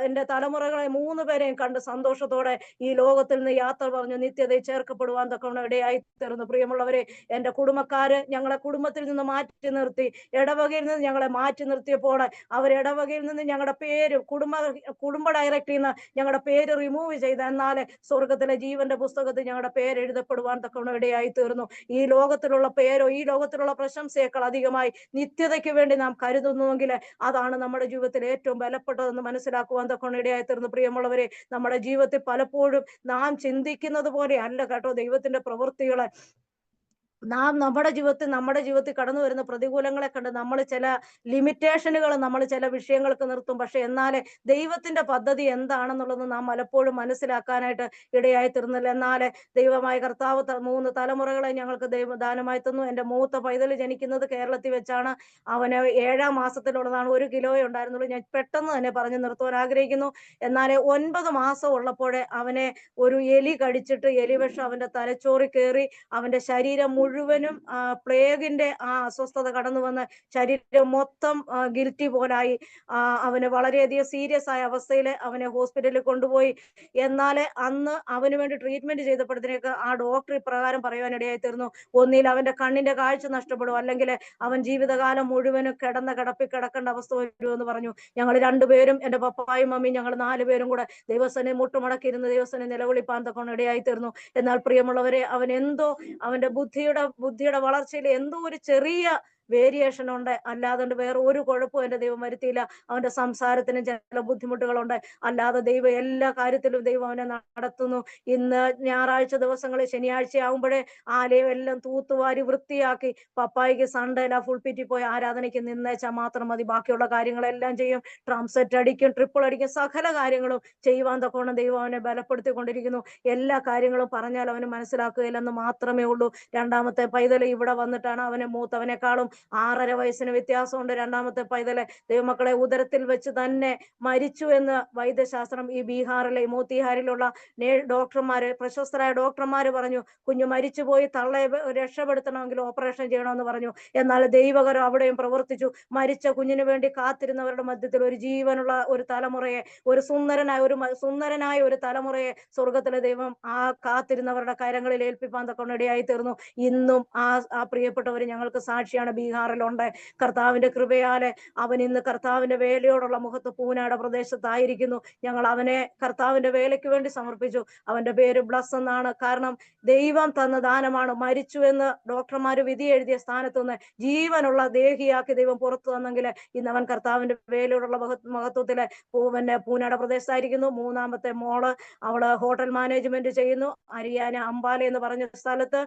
എന്റെ തലമുറകളെ 3 പേരെയും കണ്ട് സന്തോഷത്തോടെ ഈ ലോകത്തിൽ നിന്ന് യാത്ര പറഞ്ഞു നിത്യതയിൽ ചേർക്കപ്പെടുവാൻ തക്കവണ്ണം ഇടയായി തീർന്നു. പ്രിയമുള്ളവരെ, എന്റെ കുടുംബക്കാര് ഞങ്ങളെ കുടുംബത്തിൽ നിന്ന് മാറ്റി നിർത്തി, ഇടവകയിൽ നിന്ന് ഞങ്ങളെ മാറ്റി നിർത്തിയപ്പോൾ അവർ ഇടവകയിൽ നിന്ന് ഞങ്ങളുടെ പേര് കുടുംബ ഡയറക്ടറിൽ നിന്ന് ഞങ്ങളുടെ പേര് റിമൂവ് ചെയ്ത, എന്നാൽ സ്വർഗത്തിലെ ജീവന്റെ പുസ്തകത്തിൽ ഞങ്ങളുടെ പേര് എഴുതപ്പെടുവാൻ തക്കവണ്ണം ഇടയായി തീർന്നു. ഈ ലോകത്തിലുള്ള പേരോ ഈ ലോകത്തിലുള്ള പ്രശംസയേക്കാൾ അധികമായി നിത്യതയ്ക്ക് വേണ്ടി നാം കരുതുന്നുവെങ്കിൽ അതാണ് നമ്മുടെ ജീവിതത്തിൽ ഏറ്റവും ബലപ്പെട്ടതെന്ന് മനസ്സിലാക്കുവാൻ തക്കവണ്ണം ഇടയായി തീർന്നു. പ്രിയമുള്ളവരെ, നമ്മുടെ ജീവിതത്തിൽ പലപ്പോഴും നാം ചിന്തിക്കുന്നത് പോലെ അല്ല കേട്ടോ ദൈവത്തിന്റെ പ്രവൃത്തികളെ. നമ്മുടെ ജീവിതത്തിൽ കടന്നു വരുന്ന പ്രതികൂലങ്ങളെ കണ്ട് നമ്മൾ ചില ലിമിറ്റേഷനുകൾ നമ്മൾ ചില വിഷയങ്ങൾക്ക് നിർത്തും. പക്ഷെ എന്നാലേ ദൈവത്തിന്റെ പദ്ധതി എന്താണെന്നുള്ളത് നാം പലപ്പോഴും മനസ്സിലാക്കാനായിട്ട് ഇടയായി തീർന്നില്ല. എന്നാലേ ദൈവമായ കർത്താവ് 3 തലമുറകളെ ഞങ്ങൾക്ക് ദാനമായി തന്നു. എന്റെ മൂത്ത പൈതൽ ജനിക്കുന്നത് കേരളത്തിൽ വെച്ചാണ്. അവന് 7ാം മാസത്തിലുള്ളതാണ്. 1 കിലോയെ ഉണ്ടായിരുന്നുള്ളൂ. ഞാൻ പെട്ടെന്ന് തന്നെ പറഞ്ഞു നിർത്തുവാൻ ആഗ്രഹിക്കുന്നു. എന്നാലേ 9 മാസം ഉള്ളപ്പോഴേ അവനെ ഒരു എലി കടിച്ചിട്ട് എലിവിഷം അവന്റെ തലച്ചോറിൽ കയറി അവന്റെ ശരീരം മുഴുവനും പ്ലേഗിന്റെ ആ അസ്വസ്ഥത കടന്നു വന്ന് ശരീരം മൊത്തം ഗിൽറ്റി പോലായി. അവന് വളരെയധികം സീരിയസ് ആയ അവസ്ഥയിൽ അവനെ ഹോസ്പിറ്റലിൽ കൊണ്ടുപോയി. എന്നാൽ അന്ന് അവന് വേണ്ടി ട്രീറ്റ്മെന്റ് ചെയ്തപ്പോഴത്തേക്ക് ആ ഡോക്ടർ ഇപ്രകാരം പറയുവാനിടയായി തീർന്നു, ഒന്നിൽ അവന്റെ കണ്ണിന്റെ കാഴ്ച നഷ്ടപ്പെടും, അല്ലെങ്കിൽ അവൻ ജീവിതകാലം മുഴുവനും കിടപ്പിൽ കിടക്കേണ്ട അവസ്ഥ വരുമെന്ന് പറഞ്ഞു. ഞങ്ങൾ 2 പേരും, എന്റെ പപ്പായും മമ്മിയും, ഞങ്ങൾ 4 പേരും കൂടെ ദൈവസനെ മുട്ടുമടക്കിയിരുന്ന് ദൈവസനെ നിലവിളിപ്പാൻ തക്കൊണ്ട് ഇടയായി തീർന്നു. എന്നാൽ പ്രിയമുള്ളവരെ, അവന്റെ ബുദ്ധിയുടെ വളർച്ചയിൽ എന്തോ ഒരു ചെറിയ വേരിയേഷൻ ഉണ്ട്, അല്ലാതെ വേറെ ഒരു കുഴപ്പവും എന്റെ ദൈവം വരുത്തിയില്ല. അവന്റെ സംസാരത്തിന് ചില ബുദ്ധിമുട്ടുകളുണ്ട്, അല്ലാതെ ദൈവം എല്ലാ കാര്യത്തിലും ദൈവം അവനെ നടത്തുന്നു. ഇന്ന് ഞായറാഴ്ച ദിവസങ്ങളിൽ ശനിയാഴ്ച ആകുമ്പോഴേ ആലയം എല്ലാം തൂത്തുവാരി വൃത്തിയാക്കി പപ്പായിക്ക് സൺഡേല ഫുൾപിറ്റിൽ പോയി ആരാധനയ്ക്ക് നിന്നേച്ചാൽ മാത്രം മതി, ബാക്കിയുള്ള കാര്യങ്ങളെല്ലാം ചെയ്യും. ഡ്രം സെറ്റ് അടിക്കും, ട്രിപ്പിൾ അടിക്കും, സകല കാര്യങ്ങളും ചെയ്യുവാൻ തക്കോണം ദൈവം അവനെ ബലപ്പെടുത്തിക്കൊണ്ടിരിക്കുന്നു. എല്ലാ കാര്യങ്ങളും പറഞ്ഞാൽ അവന് മനസ്സിലാക്കുകയില്ലെന്ന് മാത്രമേ ഉള്ളൂ. രണ്ടാമത്തെ പൈതൽ ഇവിടെ വന്നിട്ടാണ്, അവനെ മൂത്തവനേക്കാളും 6.5 വയസ്സിന് വ്യത്യാസമുണ്ട്. രണ്ടാമത്തെ പൈതലെ ദൈവമക്കളെ ഉദരത്തിൽ വെച്ച് തന്നെ മരിച്ചു എന്ന് വൈദ്യശാസ്ത്രം ഈ ബീഹാറിലെ മോത്തിഹാരിലുള്ള ഡോക്ടർമാര്, പ്രശസ്തരായ ഡോക്ടർമാര് പറഞ്ഞു. കുഞ്ഞു മരിച്ചുപോയി, തള്ളയെ രക്ഷപ്പെടുത്തണമെങ്കിൽ ഓപ്പറേഷൻ ചെയ്യണമെന്ന് പറഞ്ഞു. എന്നാൽ ദൈവകരം അവിടെയും പ്രവർത്തിച്ചു. മരിച്ച കുഞ്ഞിന് വേണ്ടി കാത്തിരുന്നവരുടെ മധ്യത്തിൽ ഒരു ജീവനുള്ള ഒരു തലമുറയെ, ഒരു സുന്ദരനായ ഒരു തലമുറയെ സ്വർഗത്തിലെ ദൈവം ആ കാത്തിരുന്നവരുടെ കരങ്ങളിൽ ഏൽപ്പിപ്പാൻ തക്കൊണ്ട് ഇടയായി തീർന്നു. ഇന്നും ആ പ്രിയപ്പെട്ടവർ ഞങ്ങൾക്ക് സാക്ഷിയാണ്, ബീഹാറിലുണ്ട്. കർത്താവിന്റെ കൃപയാലെ അവൻ ഇന്ന് കർത്താവിന്റെ വേലയോടുള്ള മുഖത്ത് പൂനാട് പ്രദേശത്തായിരിക്കുന്നു. ഞങ്ങൾ അവനെ കർത്താവിന്റെ വേലയ്ക്ക് വേണ്ടി സമർപ്പിച്ചു. അവന്റെ പേര് ബ്ലസ് എന്നാണ്. കാരണം ദൈവം തന്ന ദാനമാണ്. മരിച്ചു എന്ന് ഡോക്ടർമാര് വിധി എഴുതിയ സ്ഥാനത്തുനിന്ന് ജീവനുള്ള ദേഹിയാക്കി ദൈവം പുറത്തു തന്നെങ്കിൽ ഇന്ന് അവൻ കർത്താവിന്റെ വേലയോടുള്ള മഹത്വത്തിലെ പൂനാട് പ്രദേശത്തായിരിക്കുന്നു. മൂന്നാമത്തെ മോള്, അവള് ഹോട്ടൽ മാനേജ്മെന്റ് ചെയ്യുന്നു, ഹരിയാന അംബാല എന്ന് പറഞ്ഞ സ്ഥലത്ത്.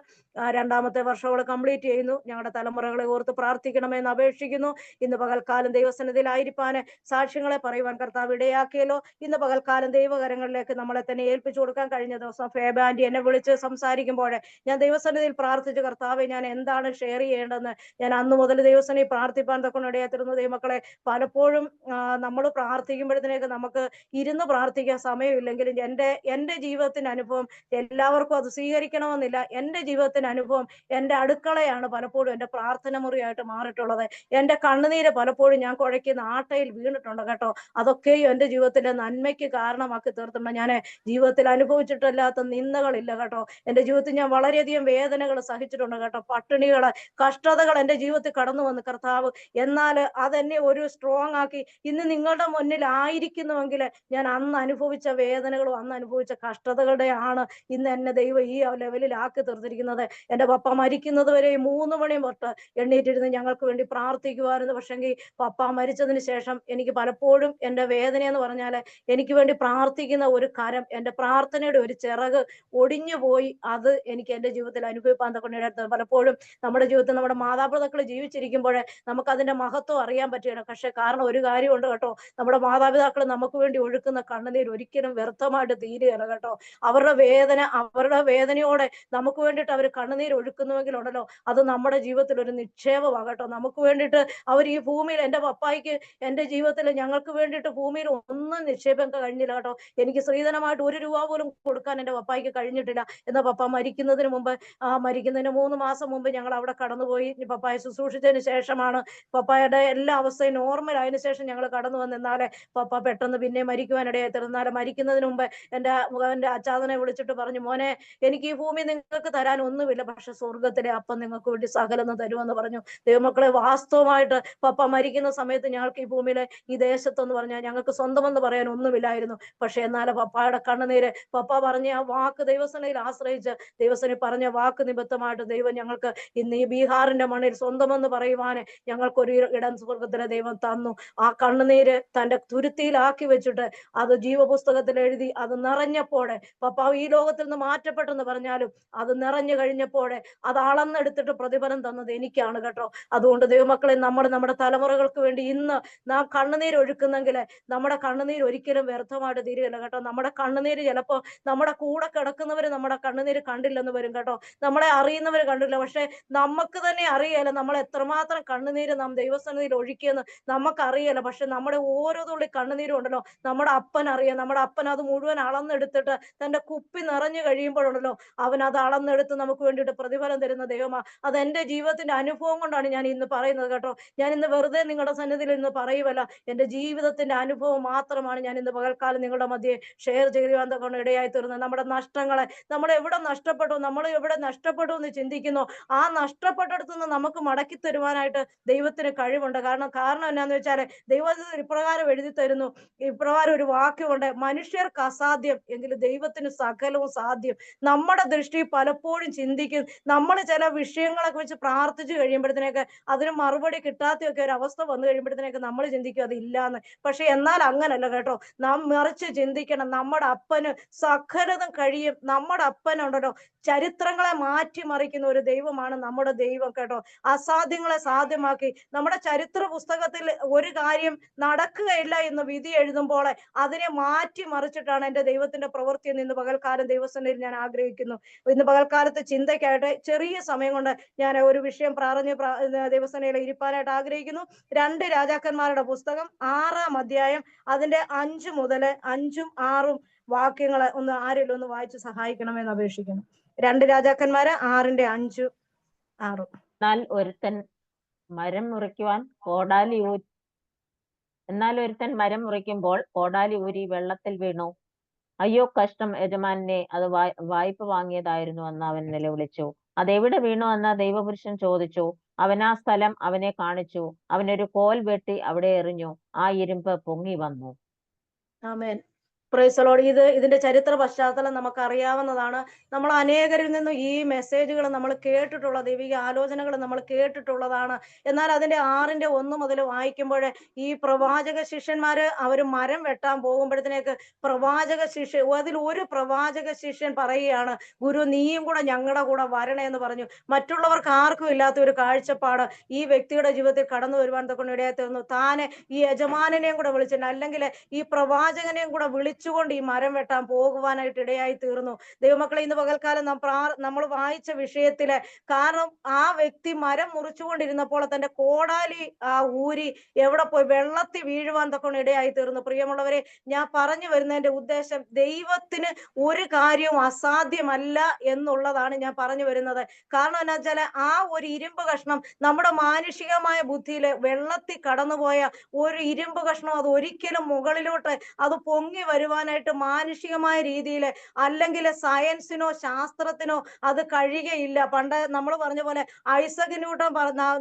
രണ്ടാമത്തെ വർഷം അവള് കംപ്ലീറ്റ് ചെയ്യുന്നു. ഞങ്ങളുടെ തലമുറകളെ ഓർത്ത് പ്രാർത്ഥിക്കണമെന്ന് അപേക്ഷിക്കുന്നു. ഇന്ന് പകൽക്കാലം ദൈവസന്നിധിയിലായിരിക്കാന് സാക്ഷ്യങ്ങളെ പറയുവാൻ കർത്താവ് ഇടയാക്കിയല്ലോ. ഇന്ന് പകൽക്കാലം ദൈവകരങ്ങളിലേക്ക് നമ്മളെ തന്നെ ഏൽപ്പിച്ചു കൊടുക്കാൻ. കഴിഞ്ഞ ദിവസം ഫേബാൻഡി എന്നെ വിളിച്ച് സംസാരിക്കുമ്പോൾ ഞാൻ ദൈവസന്നിധിയിൽ പ്രാർത്ഥിച്ചു, കർത്താവെ ഞാൻ എന്താണ് ഷെയർ ചെയ്യേണ്ടതെന്ന്. ഞാൻ അന്ന് മുതൽ ദൈവസന്നിധി പ്രാർത്ഥിപ്പാൻ തക്കൊണ്ട് ഇടയാത്തിരുന്നു. ദൈവമക്കളെ, പലപ്പോഴും നമ്മൾ പ്രാർത്ഥിക്കുമ്പോഴത്തേക്ക് നമുക്ക് ഇരുന്ന് പ്രാർത്ഥിക്കാൻ സമയമില്ലെങ്കിലും എൻ്റെ ജീവിതത്തിന്റെ അനുഭവം, എല്ലാവർക്കും അത് സ്വീകരിക്കണമെന്നില്ല, എൻ്റെ ജീവിതത്തിന്റെ അനുഭവം എൻ്റെ അടുക്കളയാണ് പലപ്പോഴും എൻ്റെ പ്രാർത്ഥന മുറിയായിട്ട് മാറിയിട്ടുള്ളത്. എൻ്റെ കണ്ണുനീര് പലപ്പോഴും ഞാൻ കുഴയ്ക്കുന്ന ആട്ടയിൽ വീണിട്ടുണ്ട് കേട്ടോ. അതൊക്കെയും എൻ്റെ ജീവിതത്തിലെ നന്മയ്ക്ക് കാരണമാക്കി തീർത്തിട്ടുണ്ട്. ഞാൻ ജീവിതത്തിൽ അനുഭവിച്ചിട്ടില്ലാത്ത നിന്ദകളില്ല കേട്ടോ. എൻ്റെ ജീവിതത്തിൽ ഞാൻ വളരെയധികം വേദനകൾ സഹിച്ചിട്ടുണ്ട് കേട്ടോ. പട്ടിണികള്, കഷ്ടതകൾ എൻ്റെ ജീവിതത്തിൽ കടന്നു വന്ന് കർത്താവ്, എന്നാൽ അതെന്നെ ഒരു സ്ട്രോങ് ആക്കി ഇന്ന് നിങ്ങളുടെ മുന്നിൽ ആയിരിക്കുന്നുവെങ്കിൽ ഞാൻ അന്ന് അനുഭവിച്ച വേദനകളും അന്ന് അനുഭവിച്ച കഷ്ടതകളുടെ ആണ് ഇന്ന് എന്നെ ദൈവം ഈ ലെവലിലാക്കി തീർത്തിരിക്കുന്നത്. എൻ്റെ പപ്പ മരിക്കുന്നത് വരെ 3 മണി തൊട്ട് എണ്ണീറ്റിരുന്ന് ഞങ്ങൾക്ക് വേണ്ടി പ്രാർത്ഥിക്കുമായിരുന്നു. പക്ഷെങ്കിൽ പപ്പ മരിച്ചതിന് ശേഷം എനിക്ക് പലപ്പോഴും എൻ്റെ വേദന എന്ന് പറഞ്ഞാൽ, എനിക്ക് വേണ്ടി പ്രാർത്ഥിക്കുന്ന ഒരു കരം, എൻ്റെ പ്രാർത്ഥനയുടെ ഒരു ചിറക് ഒടിഞ്ഞു പോയി. അത് എനിക്ക് എൻ്റെ ജീവിതത്തിൽ അനുഭവിപ്പാൻ തക്കൊണ്ട് പലപ്പോഴും നമ്മുടെ ജീവിതത്തിൽ നമ്മുടെ മാതാപിതാക്കൾ ജീവിച്ചിരിക്കുമ്പോഴേ നമുക്ക് അതിന്റെ മഹത്വം അറിയാൻ പറ്റുകയാണ്. പക്ഷെ കാരണം ഒരു കാര്യമുണ്ട് കേട്ടോ, നമ്മുടെ മാതാപിതാക്കൾ നമുക്ക് വേണ്ടി ഒഴുക്കുന്ന കണ്ണുനീർ ഒരിക്കലും വ്യർത്ഥമായിട്ട് തീരുകയല്ല കേട്ടോ. അവരുടെ വേദനയോടെ നമുക്ക് വേണ്ടിയിട്ട് അവർ കണ്ണുനീർ ഒഴുക്കുന്നുവെങ്കിൽ ഉണ്ടല്ലോ, അത് നമ്മുടെ ജീവിതത്തിൽ ഒരു നിക്ഷേപമാകട്ടോ. നമുക്ക് വേണ്ടിയിട്ട് അവർ ഈ ഭൂമിയിൽ, എൻ്റെ പപ്പായ്ക്ക് എൻ്റെ ജീവിതത്തിൽ ഞങ്ങൾക്ക് വേണ്ടിയിട്ട് ഭൂമിയിൽ ഒന്നും നിക്ഷേപിക്കാൻ കഴിഞ്ഞില്ല കേട്ടോ. എനിക്ക് സ്ത്രീധനമായിട്ട് 1 രൂപ പോലും കൊടുക്കാൻ എൻ്റെ പപ്പായ്ക്ക് കഴിഞ്ഞിട്ടില്ല. എന്നാൽ പപ്പ മരിക്കുന്നതിന് മുമ്പ്, മരിക്കുന്നതിന് 3 മാസം മുമ്പ് ഞങ്ങൾ അവിടെ കടന്നുപോയി. പപ്പായെ ശുശ്രൂഷിച്ചതിന് ശേഷമാണ്, പപ്പായുടെ എല്ലാ അവസ്ഥയും നോർമൽ ആയതിനു ശേഷം ഞങ്ങൾ കടന്നു വന്നെന്നാല് പപ്പ പെട്ടെന്ന് പിന്നെ മരിക്കുവാനിടയായി തീർന്നാല്, മരിക്കുന്നതിന് മുമ്പ് എൻ്റെ അച്ചാതനെ വിളിച്ചിട്ട് പറഞ്ഞു, മോനെ, എനിക്ക് ഈ ഭൂമി നിങ്ങൾക്ക് തരാൻ ഒന്നുമില്ല, പക്ഷെ സ്വർഗത്തിലെ അപ്പം നിങ്ങൾക്ക് വേണ്ടി സകലൊന്നും തരുമെന്ന് പറഞ്ഞു. ദൈവമക്കളെ, വാസ്തവമായിട്ട് പപ്പ മരിക്കുന്ന സമയത്ത് ഞങ്ങൾക്ക് ഈ ഭൂമിയിലെ ഈ ദേശത്തെന്ന് പറഞ്ഞാൽ ഞങ്ങൾക്ക് സ്വന്തമെന്ന് പറയാൻ ഒന്നുമില്ലായിരുന്നു. പക്ഷെ എന്നാലും പപ്പായുടെ കണ്ണുനീര്, പപ്പ പറഞ്ഞ ആ വാക്ക്, ദൈവസേനയിൽ ആശ്രയിച്ച് ദൈവസേന പറഞ്ഞ വാക്ക് നിമിത്തമായിട്ട് ദൈവം ഞങ്ങൾക്ക് ഇന്ന് ഈ ബീഹാറിന്റെ മണ്ണിൽ സ്വന്തമെന്ന് പറയുവാന് ഞങ്ങൾക്കൊരു ഇടം സ്വർഗത്തിലെ ദൈവം തന്നു. ആ കണ്ണുനീര് തന്റെ തുരുത്തിയിലാക്കി വെച്ചിട്ട് അത് ജീവപുസ്തകത്തിൽ എഴുതി. അത് നിറഞ്ഞപ്പോഴെ, പപ്പ ഈ ലോകത്തിൽ നിന്ന് മാറ്റപ്പെട്ടെന്ന് പറഞ്ഞാലും അത് നിറഞ്ഞു കഴിഞ്ഞപ്പോഴെ അത് അളന്നെടുത്തിട്ട് പ്രതിഫലം തന്നത് എനിക്കാണ് കേട്ടോ. അതുകൊണ്ട് ദൈവമക്കളെ, നമ്മുടെ തലമുറകൾക്ക് വേണ്ടി ഇന്ന് നാം കണ്ണുനീര് ഒഴുക്കുന്നെങ്കിൽ നമ്മുടെ കണ്ണുനീര് ഒരിക്കലും വ്യർത്ഥമായിട്ട് തീരുകയില്ല കേട്ടോ. നമ്മുടെ കണ്ണുനീര് ചിലപ്പോ നമ്മുടെ കൂടെ കിടക്കുന്നവര് നമ്മുടെ കണ്ണുനീര് കണ്ടില്ലെന്ന് വരും കേട്ടോ. നമ്മളെ അറിയുന്നവര് കണ്ടില്ല, പക്ഷെ നമുക്ക് തന്നെ അറിയാല നമ്മൾ എത്രമാത്രം കണ്ണുനീര് നാം ദൈവസന്നിധിയിൽ ഒഴുക്കിയെന്ന് നമുക്കറിയാല. പക്ഷെ നമ്മുടെ ഓരോ തുള്ളി കണ്ണുനീരും ഉണ്ടല്ലോ, നമ്മുടെ അപ്പൻ അറിയാം. നമ്മുടെ അപ്പൻ അത് മുഴുവൻ അളന്നെടുത്തിട്ട് തന്റെ കുപ്പി നിറഞ്ഞു കഴിയുമ്പോഴുണ്ടല്ലോ, അവൻ അത് അളന്നെടുത്ത് നമുക്ക് വേണ്ടിയിട്ട് പ്രതിഫലം തരുന്ന ദൈവമാ. അത് എൻ്റെ ജീവിതത്തിന്റെ അനുഭവം കൊണ്ടാണ് ഞാൻ ഇന്ന് പറയുന്നത് കേട്ടോ. ഞാൻ ഇന്ന് വെറുതെ നിങ്ങളുടെ സന്നിധിയിൽ ഇന്ന് പറയുവല്ല, എൻ്റെ ജീവിതത്തിന്റെ അനുഭവം മാത്രമാണ് ഞാൻ ഇന്ന് പകൽക്കാലം നിങ്ങളുടെ മധ്യേ ഷെയർ ചെയ്യുവാൻ കൊണ്ട് ഇടയായി തീർന്നത്. നമ്മുടെ നഷ്ടങ്ങളെ, നമ്മൾ എവിടെ നഷ്ടപ്പെട്ടു എന്ന് ചിന്തിക്കുന്നു, ആ നഷ്ടപ്പെട്ടടുത്ത് നിന്ന് നമുക്ക് മടക്കി തരുവാനായിട്ട് ദൈവത്തിന് കഴിവുണ്ട്. കാരണം എന്നാന്ന് വെച്ചാല്, ദൈവത്തിന് ഇപ്രകാരം എഴുതി തരുന്നു, ഇപ്രകാരം ഒരു വാക്യമുണ്ട്, മനുഷ്യർക്ക് അസാധ്യം എങ്കിലും ദൈവത്തിന് സകലവും സാധ്യം. നമ്മുടെ ദൃഷ്ടി പലപ്പോഴും ചിന്തിക്കും, നമ്മൾ ചില വിഷയങ്ങളെ കുറിച്ച് പ്രാർത്ഥിച്ചു കഴിയുമ്പോഴത്തേക്ക് ചോദിക്കുമ്പോഴത്തേക്ക് അതിന് മറുപടി കിട്ടാത്തൊക്കെ ഒരു അവസ്ഥ വന്നു കഴിയുമ്പോഴത്തേക്ക് നമ്മൾ ചിന്തിക്കും അത് ഇല്ലാന്ന്. പക്ഷെ എന്നാൽ അങ്ങനല്ല കേട്ടോ. നാം മറിച്ച് ചിന്തിക്കണം. നമ്മുടെ അപ്പന് സകലതും കഴിയും. നമ്മുടെ അപ്പനുണ്ടല്ലോ ചരിത്രങ്ങളെ മാറ്റിമറിക്കുന്ന ഒരു ദൈവമാണ് നമ്മുടെ ദൈവം കേട്ടോ. അസാധ്യങ്ങളെ സാധ്യമാക്കി നമ്മുടെ ചരിത്ര പുസ്തകത്തിൽ ഒരു കാര്യം നടക്കുകയില്ല എന്ന് വിധി എഴുതുമ്പോൾ അതിനെ മാറ്റി മറിച്ചിട്ടാണ് എൻ്റെ ദൈവത്തിന്റെ പ്രവൃത്തി എന്ന് ഇന്ന് പകൽക്കാലം ദൈവസന്നിധിയിൽ ഞാൻ ആഗ്രഹിക്കുന്നു. ഇന്ന് പകൽക്കാലത്ത് ചിന്തയ്ക്കായിട്ട് ചെറിയ സമയം കൊണ്ട് ഞാൻ ഒരു വിഷയം പറഞ്ഞ് ദൈവസന്നിധിയിൽ ഇരിപ്പാനായിട്ട് ആഗ്രഹിക്കുന്നു. 2 രാജാക്കന്മാരുടെ പുസ്തകം 6-ാം അധ്യായം അതിന്റെ 5 മുതൽ 5ഉം 6ഉം വാക്യങ്ങളെ ഒന്ന് ആരെങ്കിലും ഒന്ന് വായിച്ച് സഹായിക്കണമെന്ന് അപേക്ഷിക്കുന്നു. 2 രാജാക്കന്മാര് 6-ന്റെ 5, 6. എന്നാൽ ഒരുത്തൻ മരം മുറിക്കുമ്പോൾ കോടാലി ഊരി വെള്ളത്തിൽ വീണു. അയ്യോ കഷ്ടം യജമാനെ, അത് വായ്പ വാങ്ങിയതായിരുന്നു എന്ന് അവൻ നിലവിളിച്ചു. അതെവിടെ വീണു എന്ന് ദൈവപുരുഷൻ ചോദിച്ചു. അവൻ ആ സ്ഥലം അവനെ കാണിച്ചു. അവനൊരു കോൽ വെട്ടി അവിടെ എറിഞ്ഞു. ആ ഇരുമ്പ് പൊങ്ങി വന്നു. ആമേൻ. Praise the Lord. ഇതിന്റെ ചരിത്ര പശ്ചാത്തലം നമുക്ക് അറിയാവുന്നതാണ്. നമ്മൾ അനേകരിൽ നിന്നും ഈ മെസ്സേജുകൾ നമ്മൾ കേട്ടിട്ടുള്ള ദൈവിക ആലോചനകൾ നമ്മൾ കേട്ടിട്ടുള്ളതാണ്. എന്നാൽ അതിന്റെ 6-ന്റെ 1 മുതൽ വായിക്കുമ്പോൾ ഈ പ്രവാചക ശിഷ്യന്മാര് അവർ മരം വെട്ടാൻ പോകുമ്പോഴത്തേക്ക് അതിൽ ഒരു പ്രവാചക ശിഷ്യൻ പറയുകയാണ്, ഗുരു നീയും കൂടെ ഞങ്ങളുടെ കൂടെ വരണേ എന്ന് പറഞ്ഞു. മറ്റുള്ളവർക്ക് ആർക്കും ഇല്ലാത്ത ഒരു കാഴ്ചപ്പാട് ഈ വ്യക്തിയുടെ ജീവിതത്തിൽ കടന്നു വരുവാൻ തൊക്കെ ഇടയായിരുന്നു. താനെ ഈ യജമാനെയും കൂടെ വിളിച്ചിട്ടുണ്ട്, അല്ലെങ്കിൽ ഈ പ്രവാചകനെയും കൂടെ വിളിച്ചുകൊണ്ട് ഈ മരം വെട്ടാൻ പോകുവാനായിട്ട് ഇടയായി തീർന്നു. ദൈവമക്കളെ, ഇന്ന് പകൽക്കാലം നമ്മൾ വായിച്ച വിഷയത്തില് കാരണം ആ വ്യക്തി മരം മുറിച്ചുകൊണ്ടിരുന്നപ്പോൾ തന്റെ കോടാലി ഊരി എവിടെ പോയി വെള്ളത്തിൽ വീഴുവാൻ തൊക്കെ ഇടയായി തീർന്നു. പ്രിയമുള്ളവരെ, ഞാൻ പറഞ്ഞു വരുന്നതിന്റെ ഉദ്ദേശം ദൈവത്തിന് ഒരു കാര്യവും അസാധ്യമല്ല എന്നുള്ളതാണ് ഞാൻ പറഞ്ഞു വരുന്നത്. കാരണം എന്താ വെച്ചാല് ആ ഒരു ഇരുമ്പ് കഷ്ണം നമ്മുടെ മാനുഷികമായ ബുദ്ധിയിൽ വെള്ളത്തിൽ കടന്നുപോയ ഒരു ഇരുമ്പ് കഷ്ണം അത് ഒരിക്കലും മുകളിലോട്ട് അത് പൊങ്ങി വരുവാനായിട്ട് മാനുഷികമായ രീതിയിൽ അല്ലെങ്കിൽ സയൻസിനോ ശാസ്ത്രത്തിനോ അത് കഴിയുകയില്ല. പണ്ട് നമ്മൾ പറഞ്ഞ പോലെ ഐസക് ന്യൂട്ടൻ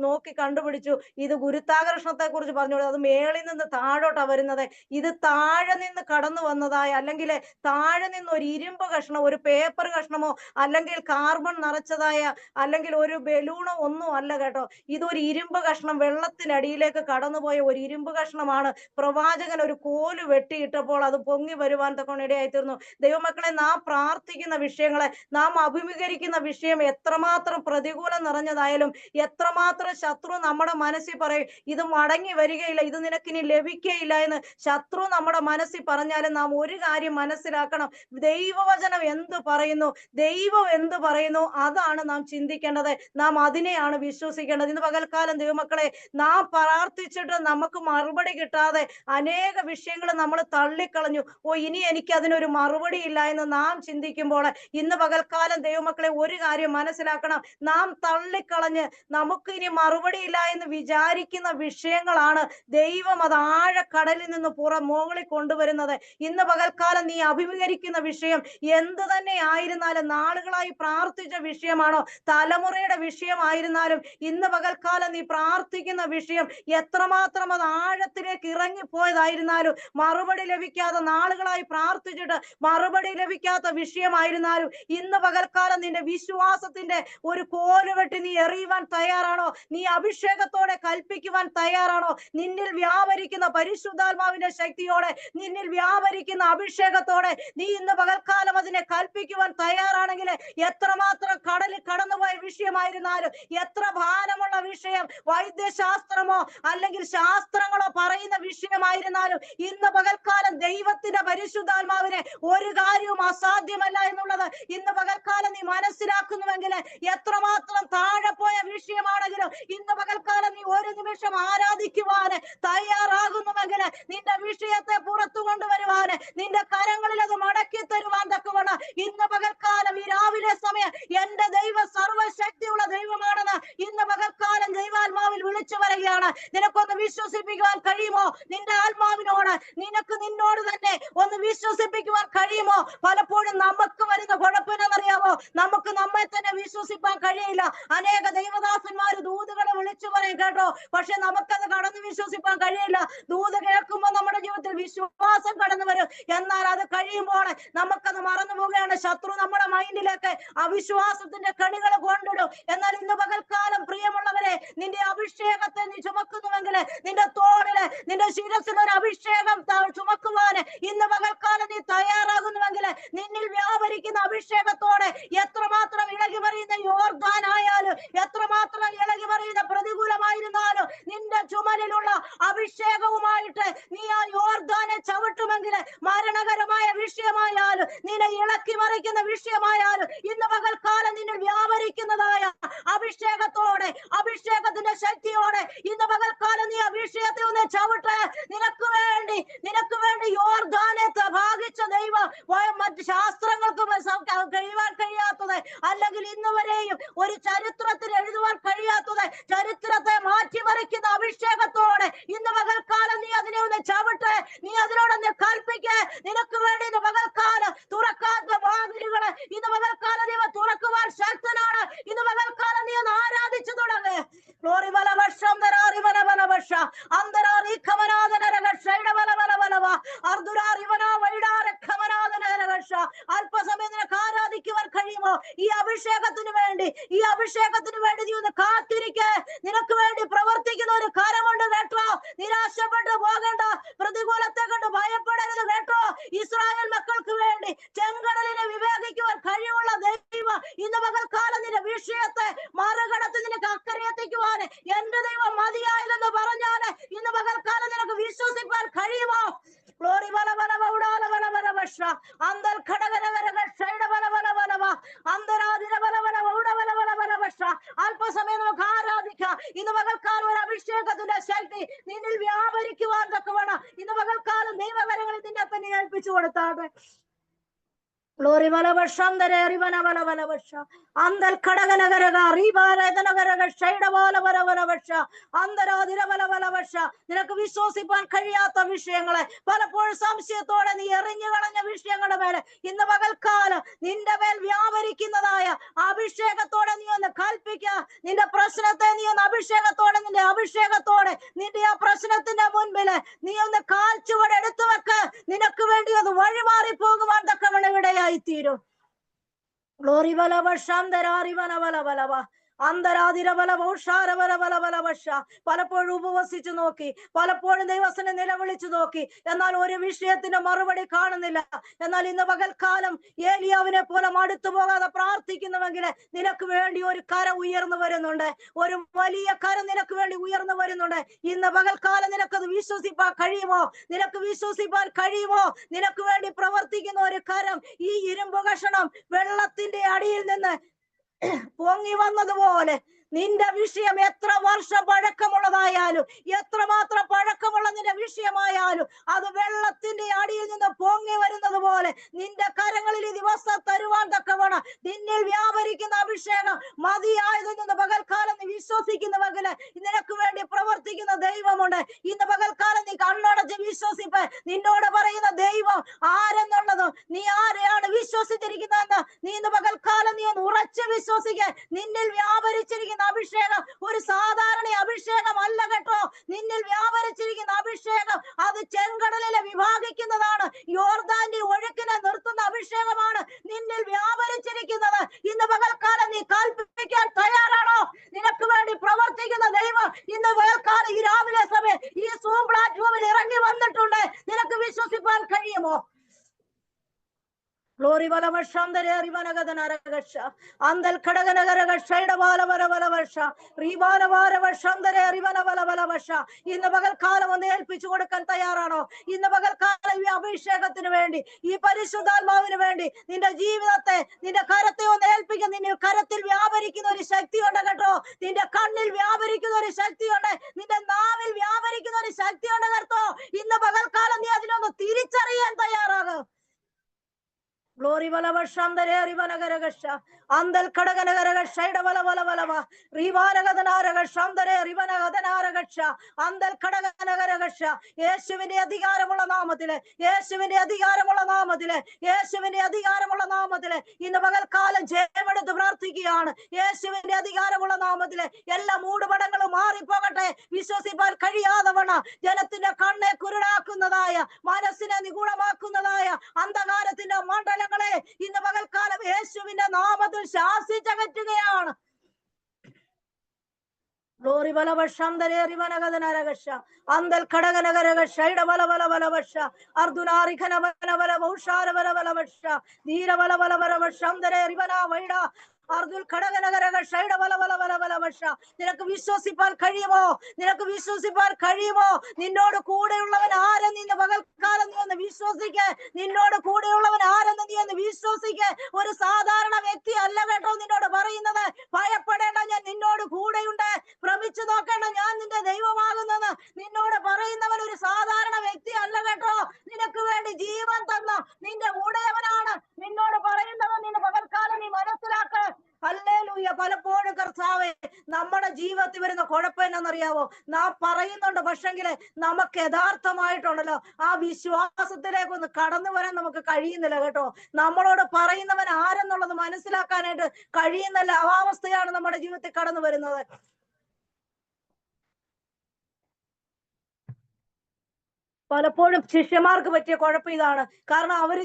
നോക്കി കണ്ടുപിടിച്ചു. ഇത് ഗുരുത്വാകർഷണത്തെ കുറിച്ച് പറഞ്ഞു, അത് മേളിൽ നിന്ന് താഴോട്ടാ വരുന്നത്. ഇത് താഴെ നിന്ന് കടന്നു വന്നതായ അല്ലെങ്കിൽ താഴെ നിന്ന് ഒരു ഇരുമ്പ് കഷ്ണം, ഒരു പേപ്പർ കഷ്ണമോ അല്ലെങ്കിൽ കാർബൺ നിറച്ചതായ അല്ലെങ്കിൽ ഒരു ബലൂണോ ഒന്നും അല്ല കേട്ടോ. ഇതൊരു ഇരുമ്പ് കഷ്ണം, വെള്ളത്തിനടിയിലേക്ക് കടന്നുപോയ ഒരു ഇരുമ്പ് കഷ്ണമാണ്. പ്രവാചകൻ ഒരു കോല് വെട്ടിയിട്ടപ്പോൾ അത് പൊങ്ങി വരുവാൻ തൊക്കെ ഇടയായി തീർന്നു. ദൈവമക്കളെ, നാം പ്രാർത്ഥിക്കുന്ന വിഷയങ്ങളെ, നാം അഭിമുഖീകരിക്കുന്ന വിഷയം എത്രമാത്രം പ്രതികൂലം നിറഞ്ഞതായാലും, എത്രമാത്രം ശത്രു നമ്മുടെ മനസ്സിൽ പറയും ഇത് മടങ്ങി വരികയില്ല, ഇത് നിനക്കിനി ലഭിക്കുകയില്ല എന്ന് ശത്രു നമ്മുടെ മനസ്സിൽ പറഞ്ഞാലും നാം ഒരു കാര്യം മനസ്സിലാക്കണം, ദൈവവചനം എന്ത് പറയുന്നു, ദൈവം എന്ത് പറയുന്നു അതാണ് നാം ചിന്തിക്കേണ്ടത്. നാം അതിനെയാണ് വിശ്വസിക്കേണ്ടത്. ഇന്ന് പകൽക്കാലം ദൈവമക്കളെ, നാം പ്രാർത്ഥിച്ചിട്ട് നമുക്ക് മറുപടി കിട്ടാതെ അനേക വിഷയങ്ങൾ നമ്മൾ തള്ളിക്കളഞ്ഞു. ഇനി എനിക്ക് അതിനൊരു മറുപടി ഇല്ല എന്ന് നാം ചിന്തിക്കുമ്പോൾ ഇന്ന് പകൽക്കാലം ദൈവമക്കളെ ഒരു കാര്യം മനസ്സിലാക്കണം, നാം തള്ളിക്കളഞ്ഞ് നമുക്ക് ഇനി മറുപടി ഇല്ല എന്ന് വിചാരിക്കുന്ന വിഷയങ്ങളാണ് ദൈവം അത് ആഴക്കടലിൽ നിന്ന് മുകളിൽ കൊണ്ടുവരുന്നത്. ഇന്ന് പകൽക്കാലം നീ അഭിമുഖീകരിക്കുന്ന വിഷയം എന്ത് തന്നെ ആയിരുന്നാലും, നാളുകളായി പ്രാർത്ഥിച്ച വിഷയമാണോ, തലമുറയുടെ വിഷയമായിരുന്നാലും, ഇന്ന് പകൽക്കാലം നീ പ്രാർത്ഥിക്കുന്ന വിഷയം എത്രമാത്രം അത് ആഴത്തിലേക്ക് ഇറങ്ങിപ്പോയതായിരുന്നാലും, മറുപടി ലഭിക്കാതെ നാളുകളായി പ്രാർത്ഥിച്ചിട്ട് മറുപടി ലഭിക്കാത്ത വിഷയമായിരുന്നാലും, ഇന്ന് പകൽക്കാലം നിന്റെ വിശ്വാസത്തിന്റെ ഒരു കോലുവെട്ടി നീ എറിയുവാൻ തയ്യാറാണോ? നീ അഭിഷേകത്തോടെ കൽപ്പിക്കുവാൻ തയ്യാറാണോ? നിന്നിൽ വ്യാപരിക്കുന്ന പരിശുദ്ധാത്മാവിന്റെ ശക്തിയോടെ, നിന്നിൽ വ്യാപരിക്കുന്ന അഭിഷേകത്തോടെ നീ ഇന്ന് പകൽക്കാലം അതിനെ കൽപ്പിക്കുവാൻ തയ്യാറാണെങ്കിൽ, എത്രമാത്രം കടലിൽ കടന്നുപോയ വിഷയമായിരുന്നാലും, എത്ര ഭാരമുള്ള വിഷയം, വൈദ്യശാസ്ത്രമോ അല്ലെങ്കിൽ ശാസ്ത്രങ്ങളോ പറയുന്ന വിഷയമായിരുന്നാലും, ഇന്ന് പകൽക്കാലം ദൈവത്തിന്റെ പരിശുദ്ധാത്മാവിനെ ഒരു കാര്യവും അസാധ്യമല്ല എന്നുള്ളത് ഇന്ന് പകൽക്കാലം നീ മനസ്സിലാക്കുന്നുവെങ്കിൽ, എത്രമാത്രം താഴെ പോയ വിഷയമാണെങ്കിലും ഇന്ന് പകൽക്കാലം നീ ഒരു നിമിഷം ആരാധിക്കുവാൻ തയ്യാറാകുന്നുവെങ്കിൽ, നിന്റെ വിഷയത്തെ പുറത്തു കൊണ്ടുവരുവാൻ, നിന്റെ കരങ്ങളിൽ അത് മടക്കി തരുവാൻ തക്കവണ്ണം ഇന്ന് പകൽക്കാലം ഈ രാവിലെ സമയം എന്റെ ദൈവം സർവശക്തിയുള്ള ദൈവമാണെന്ന് ഇന്ന് പകൽക്കാലം ദൈവാത്മാവിൽ വിളിച്ചു പറയുകയാണ്. നിനക്കൊന്ന് വിശ്വസിപ്പിക്കുവാൻ കഴിയുമോ? നിന്റെ ആത്മാവിനോട് നിന്നോട് തന്നെ തന്നെ ഒന്ന് വിശ്വസിപ്പിക്കുവാൻ കഴിയുമോ? പലപ്പോഴും നമുക്ക് വരുന്ന കുഴപ്പമെന്നറിയാമോ? നമുക്ക് നമ്മെ തന്നെ വിശ്വസിപ്പാൻ കഴിയില്ല. അനേക ദൈവദാസന്മാര് ദൂതുകളെ വിളിച്ചു പറയും കേട്ടോ, പക്ഷെ നമുക്കത് കടന്ന് വിശ്വസിപ്പാൻ കഴിയില്ല. ദൂത് കേൾക്കുമ്പോൾ നമ്മുടെ ജീവിതത്തിൽ വിശ്വാസം കടന്നു വരും. എന്നാൽ അത് കഴിയുമ്പോൾ നമുക്കത് മറന്നു പോവുകയാണ്. ശത്രു നമ്മുടെ മൈൻഡിലേക്ക് അവിശ്വാസത്തിന്റെ കണികൾ കൊണ്ടിടും. എന്നാൽ ഇന്ന് പകൽക്കാലം പ്രിയമുള്ളവരെ, നിന്റെ അഭിഷേകത്തെ നീ ചുമക്കുന്നുവെങ്കിൽ, നിന്റെ തോളില് നിന്റെ ശിരസിൽ ഒരു അഭിഷേകം ചുമക്കുവാന് ഇന്ന് പകൽക്കാലം നീ തയ്യാറാകുന്നുവെങ്കിൽ, നിന്നിൽ വ്യാപരിക്കുന്ന അഭിഷേകത്തോടെ എത്രമാത്രം ഇളകി പറയുന്ന യോർദാനായാലും, എത്രമാത്രം ഇളകി പറയുന്ന പ്രതികൂലമായിരുന്നാലും, നിന്റെ ചുമലിലുള്ള അഭിഷേകവുമായിട്ട് നീ ആ യോർദാനെ ചവിട്ടുമെങ്കിൽ, മരണകരമായ വിഷയമായാലും, നിന്നെ ഇളക്കി മറിക്കുന്ന വിഷയമായാലും, ഇന്ന് പകൽക്കാലം നിന്നിൽ വ്യാപരിക്കുന്നതായ അഭിഷേകത്തോടെ, അഭിഷേകത്തിന്റെ ശക്തിയോടെ ഇന്ന് പകൽക്കാലം നീ അഭിഷേകത്തെ ഒന്ന് ചവിട്ട്. നിനക്ക് വേണ്ടി യോർദാനെ ഭാഗിച്ച ദൈവം മറ്റ് ശാസ്ത്രങ്ങൾക്ക് കഴിയുവാൻ കഴിയാത്തത്, അല്ലെങ്കിൽ ഇന്ന് വരെയും ഒരു ചരിത്രത്തിൽ എഴുതുവാൻ കഴിയാത്തത്, ചരിത്രത്തെ മാറ്റിമറിക്കുന്ന അഭിഷേകത്തോടെ ഇന്ന് പകൽക്കാലം നീ അതിനെ ഒന്ന് ചവിട്ട്. നീ അതിനോടൊന്ന് കൽപ്പിക്ക്. നിനക്ക് വേണ്ടി ഇന്ന് പകൽക്കാലം തുറക്കാത്ത വാതിലുകള് ഇന്ന് പകൽക്കാലം നീ തുറക്കുവാൻ ശക്തനാണ്. ഇന്ന് പകൽക്കാലം നീ ഒന്ന് ആരാധിച്ചു തുടങ്ങ്. അല്പസമയം നിനക്ക് ആരാധിക്കുവാൻ കഴിയുമോ? ഈ അഭിഷേകത്തിന് വേണ്ടി നീ ഒന്ന് കാത്തിരിക്ക. നിനക്ക് വേണ്ടി പ്രവർത്തിക്കുന്ന ഒരു കരമുണ്ട് കേട്ടോ. നിരാശപ്പെട്ടു പോകേണ്ട, പ്രതികൂലത്തെ കണ്ട് ഭയപ്പെടരുത് കേട്ടോ. ഇസ്രായേൽ മക്കൾക്ക് വേണ്ടി ചെങ്കടലിനെ വിവേകിക്കുവാൻ കഴിവുള്ള ദൈവം ഇന്ന് പകൽക്കാലം നിന്റെ വിഷയത്തെ മറുകടത്ത് നിനക്ക് അക്കരെ എത്തിക്കുവാൻ എന്റെ ദൈവം മതിയായതെന്ന് പറഞ്ഞാല് ഇന്ന് പകൽക്കാലം നിനക്ക് വിശ്വസിക്കാൻ കഴിയുമോ? അല്പസമയം നമുക്ക് ആരാധിക്കാം. ഇന്ന് പകൽക്കാലം ഒരു അഭിഷേകത്തിന്റെ ശക്തി നിന്നിൽ വ്യാപരിക്കുവാൻ തക്കവണ്ണം ഇന്ന് പകൽക്കാലം ദൈവകരങ്ങളിൽ നിന്നെ തന്നെ ഏൽപ്പിച്ചു കൊടുത്താട്ടെ. Glory Valabashandare Rivanavalavalavasha. Andal Kadaganagaraga, Ribaradanagaraga, Shaidavala Varavasha, Andaradira Valavalavasha, Nakavisosipan Kariata Vishangala, Palapur Samsiator and the Erinyavan Vishangamere, in the Vagalkala, Nindavel Viavarikinadaya, Abhishekator and the Kalpika, Ninda Prasanatani and Abhishekator and the Abhishekator, Nindia Prasanatina Munbele, Nion the Kalchu Editaka, Ninakuvendi of the Varimari Pogaman the Kavanavadaya. Glory Valava Shandara Rivana Valavalava. Andaradira Valavo Shara Valavalavasha, Palapur Ubavasitanoki, Palapur and Devasan and Nelavalichudoki, and Alori Vishet in a Maravadi Karnilla, and Alina Vagal Kalam, Yelia in a Polamadituba, the Pratik in the Magina, Ninakuendi or Kara, we are in the Varanonda, or Valia Karan Ninakuendi, we are in the Varanonda, in the Vagal Kalan, Ninakuvisosipa Karimo, Ninakuvisosipa Karimo, Ninakuendi Pravartik in or Karam, E. Irimbogashanam, Velatin de Adil, then പൊങ്ങി വന്നതുപോലെ നിന്റെ വിഷയം എത്ര വർഷം പഴക്കമുള്ളതായാലും, എത്രമാത്രം പഴക്കമുള്ള നിന്റെ വിഷയമായാലും, അത് വെള്ളത്തിന്റെ അടിയിൽ നിന്ന് പൊങ്ങി വരുന്നത് പോലെ നിന്റെ കരങ്ങളിൽ ഈ ദിവസം തരുവാൻ തക്കവണ്ണം നിന്നിൽ വ്യാപരിക്കുന്ന അഭിഷേകം മതിയായതിൽ നിന്ന് പകൽക്കാലം നീ വിശ്വസിക്കുന്നുവെങ്കിൽ നിനക്ക് വേണ്ടി പ്രവർത്തിക്കുന്ന ദൈവമുണ്ട്. ഇന്ന് പകൽക്കാലം നീ കണ്ണടച്ച് വിശ്വസിപ്പ്. നിന്നോട് പറയുന്ന ദൈവം ആരെന്നുള്ളത്, നീ ആരെയാണ് വിശ്വസിച്ചിരിക്കുന്നതെന്ന് നീ ഇന്ന് പകൽക്കാലം നീ ഒന്ന് ഉറച്ച് വിശ്വസിക്കുക. നിന്നിൽ വ്യാപരിച്ചിരിക്കുന്ന അഭിഷേകം ഒരു സാധാരണ അഭിഷേകം അല്ല കേട്ടോ. നിന്നിൽ വ്യാപരിച്ചിരിക്കുന്ന അഭിഷേകം അത് ചെങ്കടലിലെ വിഭാഗിക്കുന്നതാണ്, യോർദാന്റെ ഒഴുക്കിനെ നിർത്തുന്ന അഭിഷേകമാണ് നിന്നിൽ വ്യാപരിച്ചിരിക്കുന്നത്. ഇന്ന് പകൽക്കാലം നീ കൽപ്പിക്കാൻ തയ്യാറാണോ? നിനക്ക് വേണ്ടി പ്രവർത്തിക്കുന്ന ദൈവം ഇന്ന് പകൽക്കാലം ഈ രാവിലെ സമയം ഈ സൂം പ്ലാറ്റ്ഫോമിൽ ഇറങ്ങി വന്നിട്ടുണ്ട്. നിനക്ക് വിശ്വസിക്കാൻ കഴിയുമോ? Glory Valavashandare Rivanagadanagasha, Andal Kadaganagaraga, Shaidavala Varavasha, Rivana Varavashandare Rivanavalavasha, in the Bagal Kala on the El Pichuda Kantayarano, in the Bagal Kala, we Abhishek in the Vendi, Iparisudal Mavin Vendi, in the Jivate, in the Karate on the El Pig and in the Karatil Viavarikin or Shakti on the Gato, in the Kandil Viavarikin or Shakti on the Navil Viavarikin or Shakti on the Gato, in the Bagal Kala, the Tirichari and Tayaraga. Glory bala bashamdare ribanagaragasha. Andal kadaganagaragashai bala bala bala ba. Ribanagadanagashamdare ribanagadanaragasha. Andal kadaganagaragashা. യേശുവിന്റെ അധികാരമുള്ള നാമത്തില്, യേശുവിന്റെ അധികാരമുള്ള നാമത്തില്, യേശുവിന്റെ അധികാരമുള്ള നാമത്തില് ഇന്ന് പകൽക്കാലം ജയമെടുത്ത് പ്രാർത്ഥിക്കുകയാണ്. യേശുവിന്റെ അധികാരമുള്ള നാമത്തില് എല്ലാ മൂടുപടങ്ങളും മാറിപ്പോകട്ടെ. വിശ്വസിപ്പാൻ കഴിയാതവണ്ണ ജനത്തിന്റെ കണ്ണെ കുരുടാക്കുന്നതായ, മനസ്സിനെ നിഗൂഢമാക്കുന്നതായ അന്ധകാരത്തിന്റെ മണ്ഡലങ്ങളെ ഇന്ന് പകൽക്കാലം യേശുവിന്റെ നാമത്തിൽ ശാസിച്ചകറ്റുകയാണ്. Glory bala bashamdare ribanagadanaragasha. Andal kadaganagaragashai bala bala bala basha. Ardunari khana bala bala baushara bala bala basha. Dira bala bala bala bashamdare ribana vaida. Ardul kadaganagaragashai bala bala bala bala basha. നിനക്ക് വിശ്വസിപ്പാൻ കഴിയുമോ? നിനക്ക് വിശ്വസിപ്പാൻ കഴിയുമോ? നിന്നോട് കൂടെയുള്ളവൻ ആരെന്ന് ഇന്ന് പകൽക്കാലം നീ ഒന്ന് വിശ്വസിക്ക്. നിന്നോട് കൂടെയുള്ളവൻ ആരെന്ന് നീ ഒന്ന് വിശ്വസിക്ക്. ഒരു സാധാരണ വ്യക്തി അല്ല കേട്ടോ നിന്നോട് പറയുന്നത്. ഭയപ്പെടേണ്ട, ഞാൻ നിന്നോട് കൂടെയുണ്ട്. ഭ്രമിച്ചു നോക്കേണ്ട, ഞാൻ നിന്റെ ദൈവമാകുന്നെന്ന് നിന്നോട് പറയുന്നവൻ ഒരു സാധാരണ വ്യക്തി അല്ല കേട്ടോ. നിനക്ക് വേണ്ടി ജീവൻ തന്ന നിന്റെ ഉടയവനാണ് നിന്നോട് പറയുന്നവൻ. നിന്റെ പകൽക്കാലം നീ മനസ്സിലാക്ക്. ഹല്ലേലൂയ. പലപ്പോഴും കർത്താവേ, നമ്മുടെ ജീവിതത്തിൽ വരുന്ന കുഴപ്പം എന്നറിയാവോ? നാം പറയുന്നുണ്ട്, പക്ഷെങ്കില് നമുക്ക് യഥാർത്ഥമായിട്ടുണ്ടല്ലോ ആ വിശ്വാസത്തിലേക്ക് ഒന്ന് കടന്നു വരാൻ നമുക്ക് കഴിയുന്നില്ല കേട്ടോ. നമ്മളോട് പറയുന്നവൻ ആരെന്നുള്ളത് മനസ്സിലാക്കാനായിട്ട് കഴിയുന്നില്ല. ആ അവസ്ഥയാണ് നമ്മുടെ ജീവിതത്തിൽ കടന്നു വരുന്നത്. പലപ്പോഴും ശിഷ്യന്മാർക്ക് പറ്റിയ കുഴപ്പം ഇതാണ്. കാരണം അവര്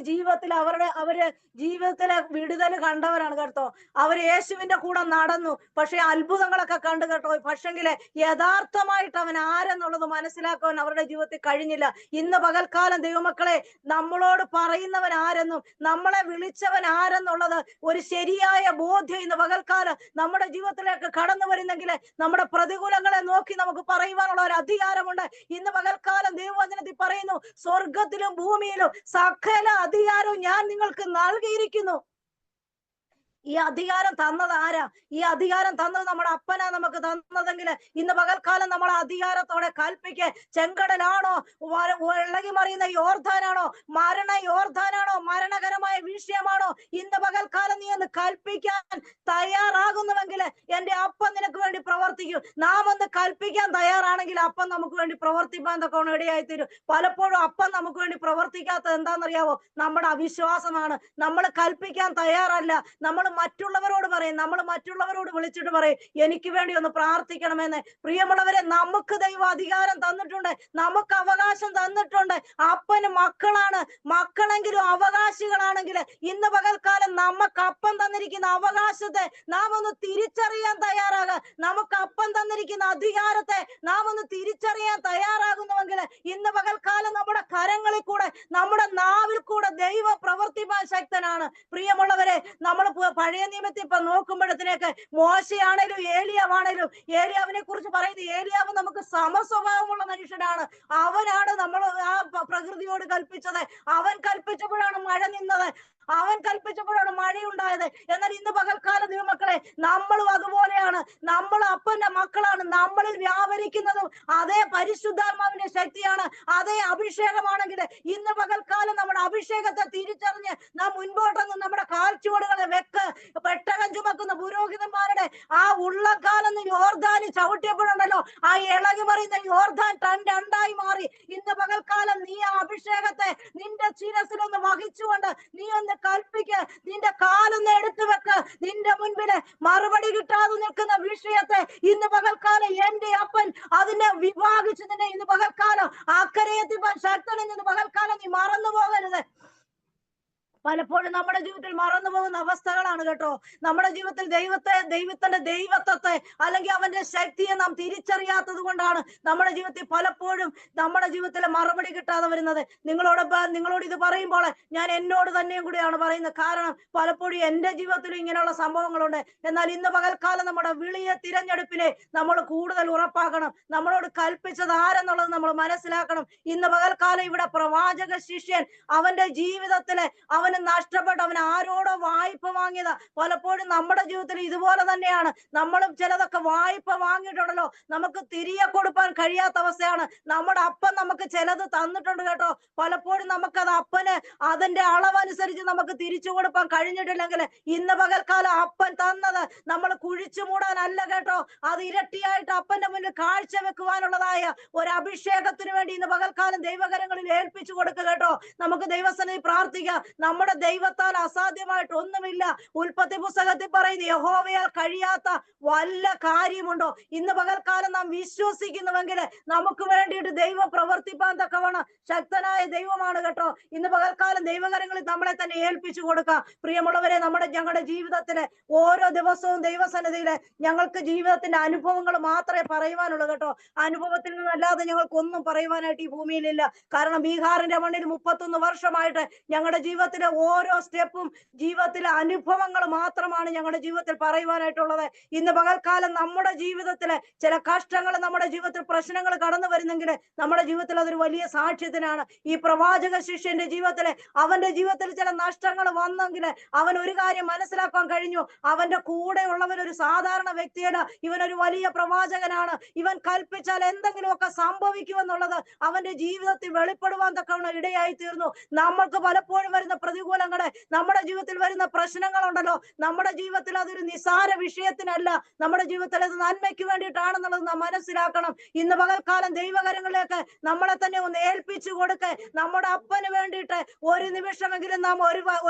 ജീവിതത്തിലെ വിടുതൽ കണ്ടവരാണ് കേട്ടോ. അവര് യേശുവിന്റെ കൂടെ നടന്നു, പക്ഷെ അത്ഭുതങ്ങളൊക്കെ കണ്ടു കേട്ടോ. പക്ഷെങ്കില് യഥാർത്ഥമായിട്ട് അവൻ ആരെന്നുള്ളത് മനസ്സിലാക്കാൻ അവരുടെ ജീവിതത്തിൽ കഴിഞ്ഞില്ല. ഇന്ന് പകൽക്കാലം ദൈവമക്കളെ, നമ്മളോട് പറയുന്നവൻ ആരെന്നും നമ്മളെ വിളിച്ചവൻ ആരെന്നുള്ളത് ഒരു ശരിയായ ബോധ്യം ഇന്ന് പകൽക്കാലം നമ്മുടെ ജീവിതത്തിലേക്ക് കടന്നു വരുന്നെങ്കിൽ നമ്മുടെ പ്രതികൂലങ്ങളെ നോക്കി നമുക്ക് പറയുവാനുള്ള ഒരു അധികാരമുണ്ട്. ഇന്ന് പകൽക്കാലം ദൈവവചനത്തിൽ പറയുന്നു, സ്വർഗത്തിലും ഭൂമിയിലും സകല അധികാരവും ഞാൻ നിങ്ങൾക്ക് നൽകിയിരിക്കുന്നു. ഈ അധികാരം തന്നത് ആരാ? ഈ അധികാരം തന്നത് നമ്മുടെ അപ്പനാ നമുക്ക് തന്നതെങ്കിൽ ഇന്ന് പകൽക്കാലം നമ്മൾ അധികാരത്തോടെ കൽപ്പിക്ക്. ചെങ്കടലാണോ, ഇളകി മറിയുന്ന യോർദാനാണോ, യോർദാനാണോ, മരണകരമായ വിഷയമാണോ, ഇന്ന് പകൽക്കാലം നീ ഒന്ന് കൽപ്പിക്കാൻ തയ്യാറാകുന്നുവെങ്കിൽ എന്റെ അപ്പൻ നിനക്ക് വേണ്ടി പ്രവർത്തിക്കും. നാം ഒന്ന് കൽപ്പിക്കാൻ തയ്യാറാണെങ്കിൽ അപ്പൻ നമുക്ക് വേണ്ടി പ്രവർത്തിപ്പാൻ തൊക്കെ ഇടയായിത്തീരും. പലപ്പോഴും അപ്പൻ നമുക്ക് വേണ്ടി പ്രവർത്തിക്കാത്തത് എന്താണെന്നറിയാവോ? നമ്മുടെ അവിശ്വാസമാണ്. നമ്മൾ കൽപ്പിക്കാൻ തയ്യാറല്ല. നമ്മൾ മറ്റുള്ളവരോട് പറയും, നമ്മൾ മറ്റുള്ളവരോട് വിളിച്ചിട്ട് പറയും, എനിക്ക് വേണ്ടി ഒന്ന് പ്രാർത്ഥിക്കണമെന്ന്. പ്രിയമുള്ളവരെ, നമുക്ക് ദൈവം അധികാരം തന്നിട്ടുണ്ട്, നമുക്ക് അവകാശം തന്നിട്ടുണ്ട്. അപ്പന് മക്കളാണ്. മക്കളെങ്കിലും അവകാശികളാണെങ്കിൽ ഇന്ന് പകൽക്കാലം നമുക്ക് അപ്പൻ തന്നിരിക്കുന്ന അവകാശത്തെ നാം ഒന്ന് തിരിച്ചറിയാൻ തയ്യാറാകുക. നമുക്ക് അപ്പൻ തന്നിരിക്കുന്ന അധികാരത്തെ നാം ഒന്ന് തിരിച്ചറിയാൻ തയ്യാറാകുന്നുവെങ്കിൽ ഇന്ന് പകൽക്കാലം നമ്മുടെ കരങ്ങളിൽ കൂടെ, നമ്മുടെ നാവിൽ കൂടെ ദൈവം പ്രവർത്തിപ്പാൻ ശക്തനാണ്. പ്രിയമുള്ളവരെ, നമ്മൾ പഴയ നിയമത്തിൽ ഇപ്പൊ നോക്കുമ്പോഴത്തേക്ക് മോശയാണേലും ഏലിയാവാണേലും, ഏലിയാവിനെ കുറിച്ച് പറയുന്നത്, ഏലിയാവ് നമുക്ക് സമസ്വഭാവമുള്ള മനുഷ്യനാണ്. അവനാണ് നമ്മൾ ആ പ്രകൃതിയോട് കൽപ്പിച്ചത്. അവൻ കൽപ്പിച്ചപ്പോഴാണ് മഴ നിന്നത്, അവൻ കൽപ്പിച്ചപ്പോഴാണ് മഴയുണ്ടായത്. എന്നാൽ ഇന്ന് പകൽക്കാലം ദൈവമക്കളെ, നമ്മളും അതുപോലെയാണ്. നമ്മൾ അപ്പന്റെ മക്കളാണ്. നമ്മളിൽ വ്യാപരിക്കുന്നതും അതേ പരിശുദ്ധാത്മാവിന്റെ ശക്തിയാണ്, അതേ അഭിഷേകമാണെങ്കിൽ ഇന്ന് പകൽക്കാലം നമ്മുടെ അഭിഷേകത്തെ തിരിച്ചറിഞ്ഞ് നാം മുൻപോട്ടൊന്ന് നമ്മുടെ കാൽച്ചുവടുകളെ വെക്ക്. പെട്ടകം ചുമക്കുന്ന പുരോഹിതന്മാരുടെ ആ ഉള്ളക്കാലം യോർദാനി ചവിട്ടിയപ്പോഴുണ്ടല്ലോ, ആ ഇളകി പറയുന്ന യോർദാൻ രണ്ടായി മാറി. ഇന്ന് പകൽക്കാലം നീ ആ അഭിഷേകത്തെ നിന്റെ ശിരസിലൊന്ന് വഹിച്ചുകൊണ്ട് നീ ഒന്ന് കൽപ്പിക്ക്. നിന്റെ കാലൊന്ന് എടുത്തു വെക്ക്. നിന്റെ മുൻപില് മറുപടി കിട്ടാതെ നിൽക്കുന്ന വിഷയത്തെ ഇന്ന് പകൽക്കാലം എന്റെ അപ്പൻ അതിനെ വിഭാഗിച്ചു നിന്നെ ഇന്ന് പകൽക്കാലം അക്കരയെത്തിപ്പാൻ ശക്തനെന്ന് ഇന്ന് പകൽക്കാലം നീ മറന്നു പോകരുത്. പലപ്പോഴും നമ്മുടെ ജീവിതത്തിൽ മറന്നു പോകുന്ന അവസ്ഥകളാണ് കേട്ടോ. നമ്മുടെ ജീവിതത്തിൽ ദൈവത്തിന്റെ ദൈവത്വത്തെ അല്ലെങ്കിൽ അവന്റെ ശക്തിയെ നാം തിരിച്ചറിയാത്തത് കൊണ്ടാണ് നമ്മുടെ ജീവിതത്തിൽ പലപ്പോഴും നമ്മുടെ ജീവിതത്തിലെ മറുപടി കിട്ടാതെ വരുന്നത്. നിങ്ങളോട് ഇത് പറയുമ്പോൾ ഞാൻ എന്നോട് തന്നെയും കൂടിയാണ് പറയുന്നത്. കാരണം പലപ്പോഴും എന്റെ ജീവിതത്തിലും ഇങ്ങനെയുള്ള സംഭവങ്ങളുണ്ട്. എന്നാൽ ഇന്ന് പകൽക്കാലം നമ്മുടെ വിളിയെ തിരഞ്ഞെടുപ്പിനെ നമ്മൾ കൂടുതൽ ഉറപ്പാക്കണം. നമ്മളോട് കൽപ്പിച്ചത് ആരെന്നുള്ളത് നമ്മൾ മനസ്സിലാക്കണം. ഇന്ന് പകൽക്കാലം ഇവിടെ പ്രവാചക ശിഷ്യൻ അവന്റെ ജീവിതത്തിലെ അവൻ അവന് നഷ്ടപ്പെട്ടു. അവൻ ആരോടോ വായ്പ വാങ്ങിയതാ. പലപ്പോഴും നമ്മുടെ ജീവിതത്തിൽ ഇതുപോലെ തന്നെയാണ്. നമ്മളും ചിലതൊക്കെ വായ്പ വാങ്ങിയിട്ടുണ്ടല്ലോ, നമുക്ക് തിരികെ കൊടുക്കാൻ കഴിയാത്ത അവസ്ഥയാണ്. നമ്മുടെ അപ്പൻ നമുക്ക് ചിലത് തന്നിട്ടുണ്ട് കേട്ടോ. പലപ്പോഴും നമുക്കത് അപ്പന് അതിന്റെ അളവനുസരിച്ച് നമുക്ക് തിരിച്ചു കൊടുക്കാൻ കഴിഞ്ഞിട്ടില്ലെങ്കിൽ ഇന്ന് പകൽക്കാലം അപ്പൻ തന്നത് നമ്മൾ കുഴിച്ചു മൂടാനല്ല കേട്ടോ, അത് ഇരട്ടിയായിട്ട് അപ്പന്റെ മുന്നിൽ കാഴ്ച വെക്കുവാനുള്ളതായ ഒരു അഭിഷേകത്തിന് വേണ്ടി ഇന്ന് പകൽക്കാലം ദൈവകരങ്ങളിൽ ഏൽപ്പിച്ചു കൊടുക്കുക കേട്ടോ. നമുക്ക് ദൈവസന്നിധി പ്രാർത്ഥിക്കാം. നമ്മുടെ ദൈവത്താൽ അസാധ്യമായിട്ട് ഒന്നുമില്ല. ഉൽപ്പത്തി പുസ്തകത്തിൽ പറയുന്നത് യഹോവയാൽ കഴിയാത്ത വല്ല കാര്യമുണ്ടോ? ഇന്ന് പകൽക്കാലം നാം വിശ്വസിക്കുന്നുവെങ്കിൽ നമുക്ക് വേണ്ടിയിട്ട് ദൈവം പ്രവർത്തിപ്പാൻ തക്കവണ്ണം ശക്തനായ ദൈവമാണ് കേട്ടോ. ഇന്ന് പകൽക്കാലം ദൈവകരങ്ങളിൽ നമ്മളെ തന്നെ ഏൽപ്പിച്ചു കൊടുക്കാം. പ്രിയമുള്ളവരെ, ഞങ്ങളുടെ ജീവിതത്തിലെ ഓരോ ദിവസവും ദൈവസന്നിധിയിലെ ഞങ്ങൾക്ക് ജീവിതത്തിന്റെ അനുഭവങ്ങൾ മാത്രമേ പറയുവാനുള്ളൂ കേട്ടോ. അനുഭവത്തിൽ നിന്നല്ലാതെ ഞങ്ങൾക്ക് ഒന്നും പറയുവാനായിട്ട് ഈ ഭൂമിയിലില്ല. കാരണം ബീഹാറിന്റെ മണ്ണിൽ 31 വർഷമായിട്ട് ഞങ്ങളുടെ ജീവിതത്തിലെ ഓരോ സ്റ്റെപ്പും ജീവിതത്തിലെ അനുഭവങ്ങൾ മാത്രമാണ് ഞങ്ങളുടെ ജീവിതത്തിൽ പറയുവാനായിട്ടുള്ളത്. ഇന്ന് പകൽക്കാലം നമ്മുടെ ജീവിതത്തിലെ ചില കഷ്ടങ്ങൾ, നമ്മുടെ ജീവിതത്തിൽ പ്രശ്നങ്ങൾ കടന്നു വരുന്നെങ്കിൽ നമ്മുടെ ജീവിതത്തിൽ അതൊരു വലിയ സാക്ഷ്യത്തിനാണ്. ഈ പ്രവാചക ശിഷ്യന്റെ ജീവിതത്തിലെ അവന്റെ ജീവിതത്തിൽ ചില നഷ്ടങ്ങൾ വന്നെങ്കിൽ അവൻ ഒരു കാര്യം മനസ്സിലാക്കാൻ കഴിഞ്ഞു. അവന്റെ കൂടെ ഉള്ളവൻ ഒരു സാധാരണ വ്യക്തിയല്ല, ഇവനൊരു വലിയ പ്രവാചകനാണ്. ഇവൻ കൽപ്പിച്ചാൽ എന്തെങ്കിലുമൊക്കെ സംഭവിക്കുമെന്നുള്ളത് അവന്റെ ജീവിതത്തിൽ വെളിപ്പെടുവാൻ തക്കവണ്ണം ഇടയായി തീർന്നു. നമ്മൾക്ക് പലപ്പോഴും വരുന്ന പ്രതികൂലങ്ങളെ, നമ്മുടെ ജീവിതത്തിൽ വരുന്ന പ്രശ്നങ്ങളുണ്ടല്ലോ, നമ്മുടെ ജീവിതത്തിൽ അതൊരു നിസാര വിഷയത്തിനല്ല, നമ്മുടെ ജീവിതത്തിൽ അത് നന്മയ്ക്ക് വേണ്ടിയിട്ടാണെന്നുള്ളത് നാം മനസ്സിലാക്കണം. ഇന്ന് പകൽക്കാലം ദൈവകരങ്ങളിലേക്ക് നമ്മളെ തന്നെ ഒന്ന് ഏൽപ്പിച്ചു കൊടുക്ക. നമ്മുടെ അപ്പന് വേണ്ടിയിട്ട് ഒരു നിമിഷമെങ്കിലും നാം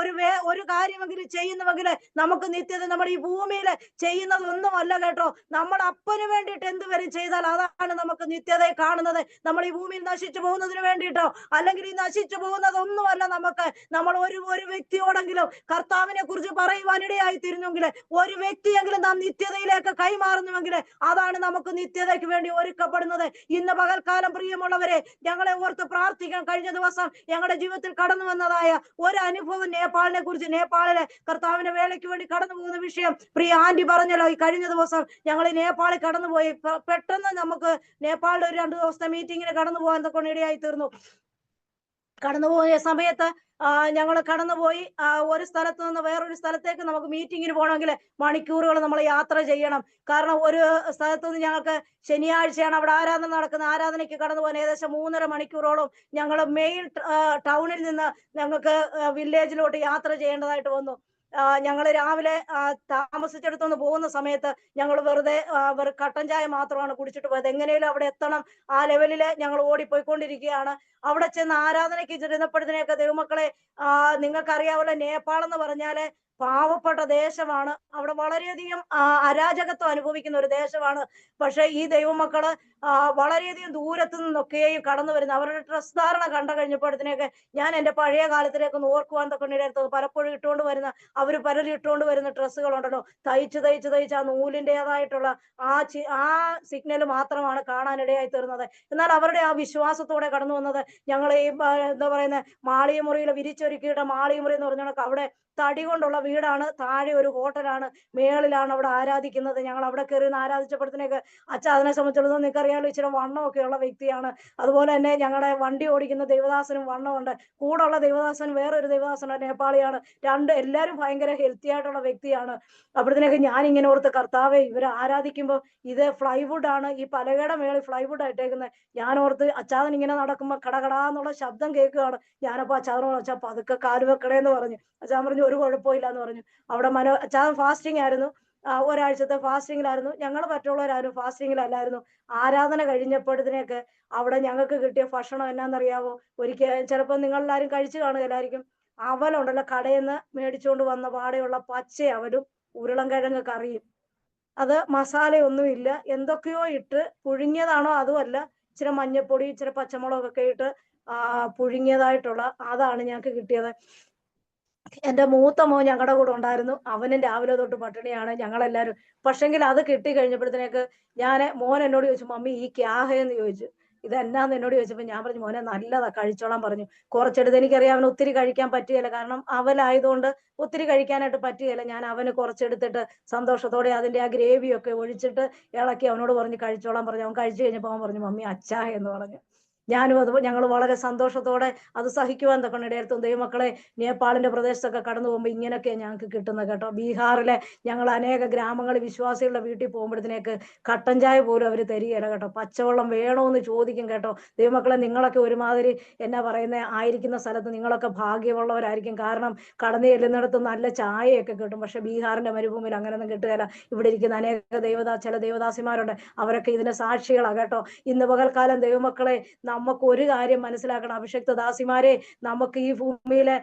ഒരു കാര്യമെങ്കിലും ചെയ്യുന്നുവെങ്കിൽ നമുക്ക് നിത്യത നമ്മൾ ഈ ഭൂമിയിൽ ചെയ്യുന്നതൊന്നുമല്ല കേട്ടോ. നമ്മുടെ അപ്പന് വേണ്ടിയിട്ട് എന്തുവരും ചെയ്താൽ അതാണ് നമുക്ക് നിത്യതയെ കാണുന്നത്. നമ്മൾ ഈ ഭൂമിയിൽ നശിച്ചു പോകുന്നതിന് വേണ്ടിയിട്ടോ അല്ലെങ്കിൽ ഈ നശിച്ചു പോകുന്നതൊന്നുമല്ല നമുക്ക്. നമ്മൾ ഒരു വ്യക്തിയോടെങ്കിലും കർത്താവിനെ കുറിച്ച് പറയുവാനിടയായി തീരുന്നെങ്കിൽ, ഒരു വ്യക്തിയെങ്കിലും നാം നിത്യതയിലേക്ക് കൈമാറുന്നുവെങ്കിൽ അതാണ് നമുക്ക് നിത്യതയ്ക്ക് വേണ്ടി ഒരുക്കപ്പെടുന്നത്. ഇന്ന് പകൽക്കാലം പ്രിയമുള്ളവരെ, ഞങ്ങളെ ഓർത്ത് പ്രാർത്ഥിക്കാൻ. കഴിഞ്ഞ ദിവസം ഞങ്ങളുടെ ജീവിതത്തിൽ കടന്നു വന്നതായ ഒരു അനുഭവം നേപ്പാളിനെ കുറിച്ച്. നേപ്പാളിലെ കർത്താവിന്റെ വേലയ്ക്ക് വേണ്ടി കടന്നു പോകുന്ന വിഷയം പ്രിയ ആന്റി പറഞ്ഞല്ലോ. ഈ കഴിഞ്ഞ ദിവസം ഞങ്ങൾ നേപ്പാളിൽ കടന്നുപോയി. പെട്ടെന്ന് നമുക്ക് നേപ്പാളിൽ ഒരു 2 ദിവസത്തെ മീറ്റിങ്ങിന് കടന്നു പോകാൻ കൊണ്ട് ഇടയായി തീർന്നു. കടന്നുപോയ സമയത്ത് ഞങ്ങൾ കടന്നുപോയി. ഒരു സ്ഥലത്ത് നിന്ന് വേറൊരു സ്ഥലത്തേക്ക് നമുക്ക് മീറ്റിങ്ങിന് പോകണമെങ്കിൽ മണിക്കൂറുകൾ നമ്മൾ യാത്ര ചെയ്യണം. കാരണം ഒരു സ്ഥലത്ത് നിന്ന് ഞങ്ങൾക്ക് ശനിയാഴ്ചയാണ് അവിടെ ആരാധന നടക്കുന്ന. ആരാധനയ്ക്ക് കടന്നു പോകാൻ ഏകദേശം 3.5 മണിക്കൂറോളം ഞങ്ങൾ മെയിൻ ടൗണിൽ നിന്ന് ഞങ്ങൾക്ക് വില്ലേജിലോട്ട് യാത്ര ചെയ്യേണ്ടതായിട്ട് വന്നു. ഞങ്ങൾ രാവിലെ താമസിച്ചെടുത്തുനിന്ന് പോകുന്ന സമയത്ത് ഞങ്ങൾ വെറുതെ കട്ടൻ ചായ മാത്രമാണ് കുടിച്ചിട്ട് പോയത്. എങ്ങനെയും അവിടെ എത്തണം, ആ ലെവലില് ഞങ്ങൾ ഓടിപ്പോയിക്കൊണ്ടിരിക്കുകയാണ്. അവിടെ ചെന്ന് ആരാധനയ്ക്ക് ചെന്നപ്പോഴത്തേക്ക് ദൈവമക്കളെ, നിങ്ങൾക്കറിയാവുന്ന നേപ്പാൾ എന്ന് പറഞ്ഞാല് പാവപ്പെട്ട ദേശമാണ്. അവിടെ വളരെയധികം അരാജകത്വം അനുഭവിക്കുന്ന ഒരു ദേശമാണ്. പക്ഷെ ഈ ദൈവമക്കള് വളരെയധികം ദൂരത്തു നിന്നൊക്കെയും കടന്നു വരുന്ന അവരുടെ ഡ്രസ് ധാരണ കണ്ടു കഴിഞ്ഞപ്പോഴത്തേക്ക് ഞാൻ എൻ്റെ പഴയ കാലത്തിലേക്ക് ഒന്ന് ഓർക്കുവാൻ തൊണ്ടിടത്തത് പലപ്പോഴും ഇട്ടുകൊണ്ട് വരുന്ന പലരും ഇട്ടുകൊണ്ട് വരുന്ന ഡ്രസ്സുകളുണ്ടല്ലോ, തയ്ച്ച് ആ നൂലിൻ്റെതായിട്ടുള്ള ആ സിഗ്നൽ മാത്രമാണ് കാണാനിടയായി തീർന്നത്. എന്നാൽ അവരുടെ ആ വിശ്വാസത്തോടെ കടന്നു വന്നത് ഞങ്ങൾ ഈ എന്താ പറയുന്നത് മാളികമുറിയിൽ വിരിച്ചൊരുക്കിയിട്ട്, മാളികമുറി എന്ന് പറഞ്ഞാൽ അവിടെ തടി കൊണ്ടുള്ള വീടാണ്, താഴെ ഒരു ഹോട്ടലാണ്, മേളിലാണ് അവിടെ ആരാധിക്കുന്നത്. ഞങ്ങൾ അവിടെ കയറി ആരാധിച്ചപ്പോഴത്തേക്ക് അച്ഛൻ അതിനെ സംബന്ധിച്ചിടത്തോളം നിനക്കറിയാമല്ലോ ഇച്ചിരി വണ്ണമൊക്കെ ഉള്ള വ്യക്തിയാണ്. അതുപോലെ തന്നെ ഞങ്ങളുടെ വണ്ടി ഓടിക്കുന്ന ദൈവദാസനും വണ്ണമുണ്ട്. കൂടുള്ള ദൈവദാസൻ വേറൊരു ദൈവദാസനാണ്, നേപ്പാളിയാണ്. എല്ലാവരും ഭയങ്കര ഹെൽത്തി ആയിട്ടുള്ള വ്യക്തിയാണ്. അപ്പോഴത്തേക്ക് ഞാൻ ഇങ്ങനെ ഓർത്ത്, കർത്താവെ, ഇവരെ ആരാധിക്കുമ്പോൾ ഇത് ഫ്ലൈവുഡ് ആണ്, ഈ പലകയുടെ മേളിൽ ഫ്ലൈവുഡ് ആയിട്ടേക്കുന്നത്. ഞാൻ ഓർത്ത് അച്ചാതൻ ഇങ്ങനെ നടക്കുമ്പോൾ കടകടാന്നുള്ള ശബ്ദം കേൾക്കുകയാണ്. ഞാനപ്പോൾ അച്ചാതനോട് അച്ഛാ പതുക്കെ കാല് വെക്കണേന്ന് പറഞ്ഞു. അച്ഛാൻ പറഞ്ഞു ഒരു കുഴപ്പമില്ല എന്ന് പറഞ്ഞു. അവിടെ അച്ചാതൻ ഫാസ്റ്റിംഗ് ആയിരുന്നു, ഒരാഴ്ചത്തെ ഫാസ്റ്റിങ്ങിലായിരുന്നു. ഞങ്ങൾ മറ്റുള്ളവരാരും ഫാസ്റ്റിങ്ങിലല്ലായിരുന്നു. ആരാധന കഴിഞ്ഞപ്പോഴത്തേക്ക് അവിടെ ഞങ്ങൾക്ക് കിട്ടിയ ഭക്ഷണം എന്നാന്നറിയാവോ? ചിലപ്പോൾ നിങ്ങളെല്ലാവരും കഴിച്ചു കാണുകയില്ലായിരിക്കും. അവലുണ്ടല്ലോ, കടയിൽ നിന്ന് മേടിച്ചുകൊണ്ട് വന്ന പാടെയുള്ള പച്ച അവലും ഉരുളൻകിഴങ്ങ് കറിയും. അത് മസാലയൊന്നുമില്ല, എന്തൊക്കെയോ ഇട്ട് പുഴുങ്ങിയതാണോ അതുമല്ല, ഇച്ചിരി മഞ്ഞപ്പൊടി ഇച്ചിരി പച്ചമുളകൊക്കെ ഇട്ട് പുഴുങ്ങിയതായിട്ടുള്ള അതാണ് ഞങ്ങൾക്ക് കിട്ടിയത്. എൻ്റെ മൂത്ത മോൻ ഞങ്ങളുടെ കൂടെ ഉണ്ടായിരുന്നു. അവനും രാവിലെ തൊട്ട് പട്ടിണിയാണ്, ഞങ്ങളെല്ലാവരും. പക്ഷെങ്കിൽ അത് കിട്ടി കഴിഞ്ഞപ്പോഴത്തേക്ക് മോൻ എന്നോട് ചോദിച്ചു, മമ്മി ഈ ക്യാഹയെന്ന് ചോദിച്ചു. ഇതെന്നാന്ന് എന്നോട് ചോദിച്ചപ്പോൾ ഞാൻ പറഞ്ഞു, മോനെ നല്ലതാ, കഴിച്ചോളാൻ പറഞ്ഞു. കുറച്ചെടുത്ത്, എനിക്കറിയാം അവന് ഒത്തിരി കഴിക്കാൻ പറ്റുകയില്ല, കാരണം അവലായതുകൊണ്ട് ഒത്തിരി കഴിക്കാനായിട്ട് പറ്റുകയില്ല. ഞാൻ അവന് കുറച്ചെടുത്തിട്ട് സന്തോഷത്തോടെ അതിൻ്റെ ആ ഗ്രേവിയൊക്കെ ഒഴിച്ചിട്ട് ഇളക്കി അവനോട് പറഞ്ഞ് കഴിച്ചോളാൻ പറഞ്ഞു. അവൻ കഴിച്ചു കഴിഞ്ഞപ്പോൾ അവൻ പറഞ്ഞു, മമ്മി അച്ചായ എന്ന് പറഞ്ഞു. ഞാനും അത് ഞങ്ങൾ വളരെ സന്തോഷത്തോടെ അത് സഹിക്കുവാൻ തക്കണം ഇടയായിരുന്നു. ദൈവമക്കളെ, നേപ്പാളിന്റെ പ്രദേശത്തൊക്കെ കടന്നു പോകുമ്പോൾ ഇങ്ങനെയൊക്കെയാണ് ഞങ്ങൾക്ക് കിട്ടുന്നത് കേട്ടോ. ബീഹാറിലെ ഞങ്ങൾ അനേക ഗ്രാമങ്ങളിൽ വിശ്വാസികളുടെ വീട്ടിൽ പോകുമ്പോഴത്തേക്ക് കട്ടൻ ചായ പോലും അവർ തരികയില്ല കേട്ടോ. പച്ചവെള്ളം വേണോന്ന് ചോദിക്കും കേട്ടോ. ദൈവമക്കളെ, നിങ്ങളൊക്കെ ഒരുമാതിരി എന്നാ പറയുന്നത് ആയിരിക്കുന്ന സ്ഥലത്ത് നിങ്ങളൊക്കെ ഭാഗ്യമുള്ളവരായിരിക്കും. കാരണം കടന്നു ചെല്ലുന്നിടത്ത് നല്ല ചായയൊക്കെ കിട്ടും. പക്ഷെ ബീഹാറിന്റെ മരുഭൂമിയിൽ അങ്ങനെയൊന്നും കിട്ടുകയില്ല. ഇവിടെ ഇരിക്കുന്ന അനേക ചില ദേവദാസിമാരുണ്ട്, അവരൊക്കെ ഇതിന് സാക്ഷികളാണ് കേട്ടോ. ഇന്ന് പകൽക്കാലം ദൈവമക്കളെ, നമുക്ക് ഒരു കാര്യം മനസ്സിലാക്കണം. അഭിഷക്ത ദാസിമാരെ, നമുക്ക് ഈ ഭൂമിയിലെ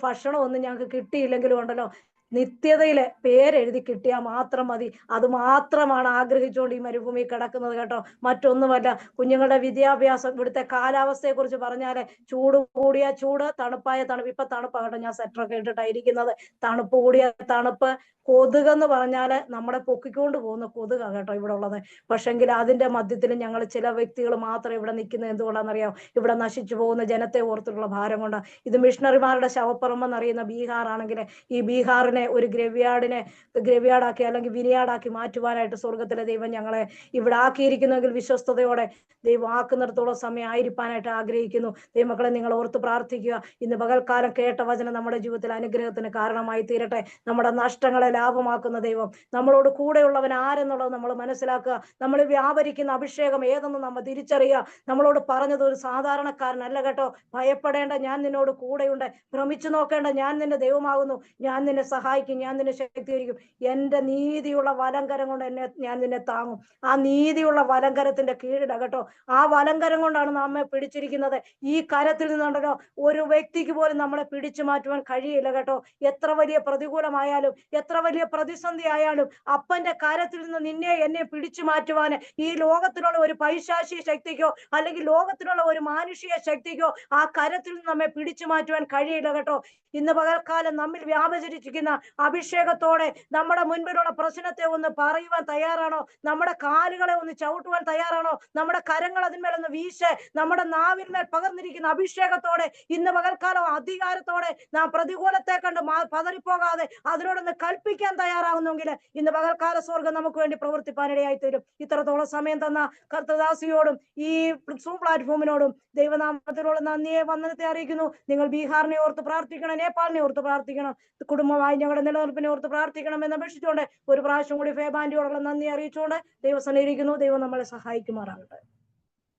ഭക്ഷണം ഒന്നും ഞങ്ങൾക്ക് കിട്ടിയില്ലെങ്കിലും ഉണ്ടല്ലോ, നിത്യതയിലെ പേരെഴുതി കിട്ടിയാൽ മാത്രം മതി. അത് മാത്രമാണ് ആഗ്രഹിച്ചുകൊണ്ട് ഈ മരുഭൂമി കിടക്കുന്നത് കേട്ടോ. മറ്റൊന്നുമല്ല. കുഞ്ഞുങ്ങളുടെ വിദ്യാഭ്യാസം, ഇവിടുത്തെ കാലാവസ്ഥയെ കുറിച്ച് പറഞ്ഞാല്, ചൂട് കൂടിയ ചൂട്, തണുപ്പായ തണുപ്പ്. ഇപ്പൊ തണുപ്പാ കേട്ടോ, ഞാൻ സ്വെറ്ററൊക്കെ ഇട്ടിട്ടായിരിക്കുന്നത്. തണുപ്പ് കൂടിയ തണുപ്പ്. കൊതുകെന്ന് പറഞ്ഞാല് നമ്മുടെ പൊക്കിക്കൊണ്ട് പോകുന്ന കൊതുകാ കേട്ടോ ഇവിടെ ഉള്ളത്. പക്ഷെങ്കിൽ അതിന്റെ മധ്യത്തിൽ ഞങ്ങൾ ചില വ്യക്തികൾ മാത്രം ഇവിടെ നിൽക്കുന്നത് എന്തുകൊണ്ടാണെന്നറിയാം? ഇവിടെ നശിച്ചു പോകുന്ന ജനത്തെ ഓർത്തിട്ടുള്ള ഭാരം കൊണ്ട്. ഇത് മിഷണറിമാരുടെ ശവപ്പറമ്പെന്നറിയുന്ന ബീഹാർ ആണെങ്കിൽ, ഈ ബീഹാറിനെ ഒരു ഗ്രവ്യാർഡാക്കി അല്ലെങ്കിൽ വിനിയാടാക്കി മാറ്റുവാനായിട്ട് സ്വർഗത്തിലെ ദൈവം ഞങ്ങളെ ഇവിടെ ആക്കിയിരിക്കുന്നെങ്കിൽ വിശ്വസ്തയോടെ ദൈവം ആക്കുന്നിടത്തോളം സമയം ആയിരിക്കാനായിട്ട് ആഗ്രഹിക്കുന്നു. ദൈവമക്കളെ, നിങ്ങൾ ഓർത്ത് പ്രാർത്ഥിക്കുക. ഇന്ന് പകൽക്കാലം കേട്ട വചനം നമ്മുടെ ജീവിതത്തിൽ അനുഗ്രഹത്തിന് കാരണമായി തീരട്ടെ. നമ്മുടെ നഷ്ടങ്ങളെ ലാഭമാക്കുന്ന ദൈവം, നമ്മളോട് കൂടെയുള്ളവൻ ആരെന്നുള്ളത് നമ്മൾ മനസ്സിലാക്കുക. നമ്മൾ വ്യാപരിക്കുന്ന അഭിഷേകം ഏതെന്ന് നമ്മൾ തിരിച്ചറിയുക. നമ്മളോട് പറഞ്ഞത് ഒരു സാധാരണക്കാരനല്ല കേട്ടോ. ഭയപ്പെടേണ്ട, ഞാൻ നിന്നോട് കൂടെയുണ്ട്. ഭ്രമിച്ചു നോക്കേണ്ട, ഞാൻ നിന്റെ ദൈവമാകുന്നു. ഞാൻ നിന്നെ സഹായിക്കും, ഞാൻ നിന്നെ ശക്തീകരിക്കും. എന്റെ നീതിയുള്ള വലങ്കരം കൊണ്ട് ഞാൻ നിന്നെ താങ്ങും. ആ നീതിയുള്ള വലങ്കരത്തിന്റെ കീഴിലാണ് കേട്ടോ. ആ വലങ്കരം കൊണ്ടാണ് നമ്മെ പിടിച്ചിരിക്കുന്നത്. ഈ കരത്തിൽ നിന്നുണ്ടല്ലോ ഒരു വ്യക്തിക്ക് പോലും നമ്മളെ പിടിച്ചു മാറ്റുവാൻ കഴിയില്ല കേട്ടോ. എത്ര വലിയ പ്രതികൂലമായാലും, എത്ര വലിയ പ്രതിസന്ധി ആയാലും, അപ്പന്റെ കരത്തിൽ നിന്ന് നിന്നെ എന്നെ പിടിച്ചു മാറ്റുവാന് ഈ ലോകത്തിലുള്ള ഒരു പൈശാചിക ശക്തിക്കോ അല്ലെങ്കിൽ ലോകത്തിലുള്ള ഒരു മാനുഷിക ശക്തിക്കോ ആ കരത്തിൽ നിന്ന് നമ്മെ പിടിച്ചു മാറ്റുവാൻ കഴിയില്ല കേട്ടോ. ഇന്ന് പകൽക്കാലം നമ്മിൽ വ്യാപരിച്ചിരിക്കുന്ന അഭിഷേകത്തോടെ നമ്മുടെ മുൻപിലുള്ള പ്രശ്നത്തെ ഒന്ന് പറയുവാൻ തയ്യാറാണോ? നമ്മുടെ കാലുകളെ ഒന്ന് ചവിട്ടുവാൻ തയ്യാറാണോ? നമ്മുടെ കരങ്ങൾ അതിന്മേലൊന്ന് വീശ്. നമ്മുടെ നാവിന്മേൽ പകർന്നിരിക്കുന്ന അഭിഷേകത്തോടെ ഇന്ന് പകൽക്കാലം അധികാരത്തോടെ നാം പ്രതികൂലത്തെ കണ്ട് പതറിപ്പോകാതെ അതിനോടൊന്ന് കൽപ്പിക്കാൻ തയ്യാറാകുന്നെങ്കിൽ ഇന്ന് പകൽക്കാല സ്വർഗം നമുക്ക് വേണ്ടി പ്രവർത്തിപ്പാനിടയായി തീരും. ഇത്രത്തോളം സമയം തന്ന കർത്തദാസിയോടും ഈ സൂം പ്ലാറ്റ്ഫോമിനോടും ദൈവനാമത്തിലുള്ള നന്ദിയെ വന്ദനത്തെ അറിയിക്കുന്നു. നിങ്ങൾ ബീഹാറിനെ ഓർത്ത് പ്രാർത്ഥിക്കണം, നേപ്പാളിനെ ഓർത്ത് പ്രാർത്ഥിക്കണം, കുടുംബമായി ഞങ്ങളുടെ നിലനിൽപ്പിനെ ഓർത്ത് പ്രാർത്ഥിക്കണം എന്ന് അപേക്ഷിച്ചുകൊണ്ട് ഒരു പ്രാവശ്യം കൂടി ഫേബാൻഡിയോടുള്ള നന്ദി അറിയിച്ചുകൊണ്ട് ദൈവസന്നിധിയിരിക്കുന്നു. ദൈവം നമ്മളെ സഹായിക്കുമാറാകട്ടെ.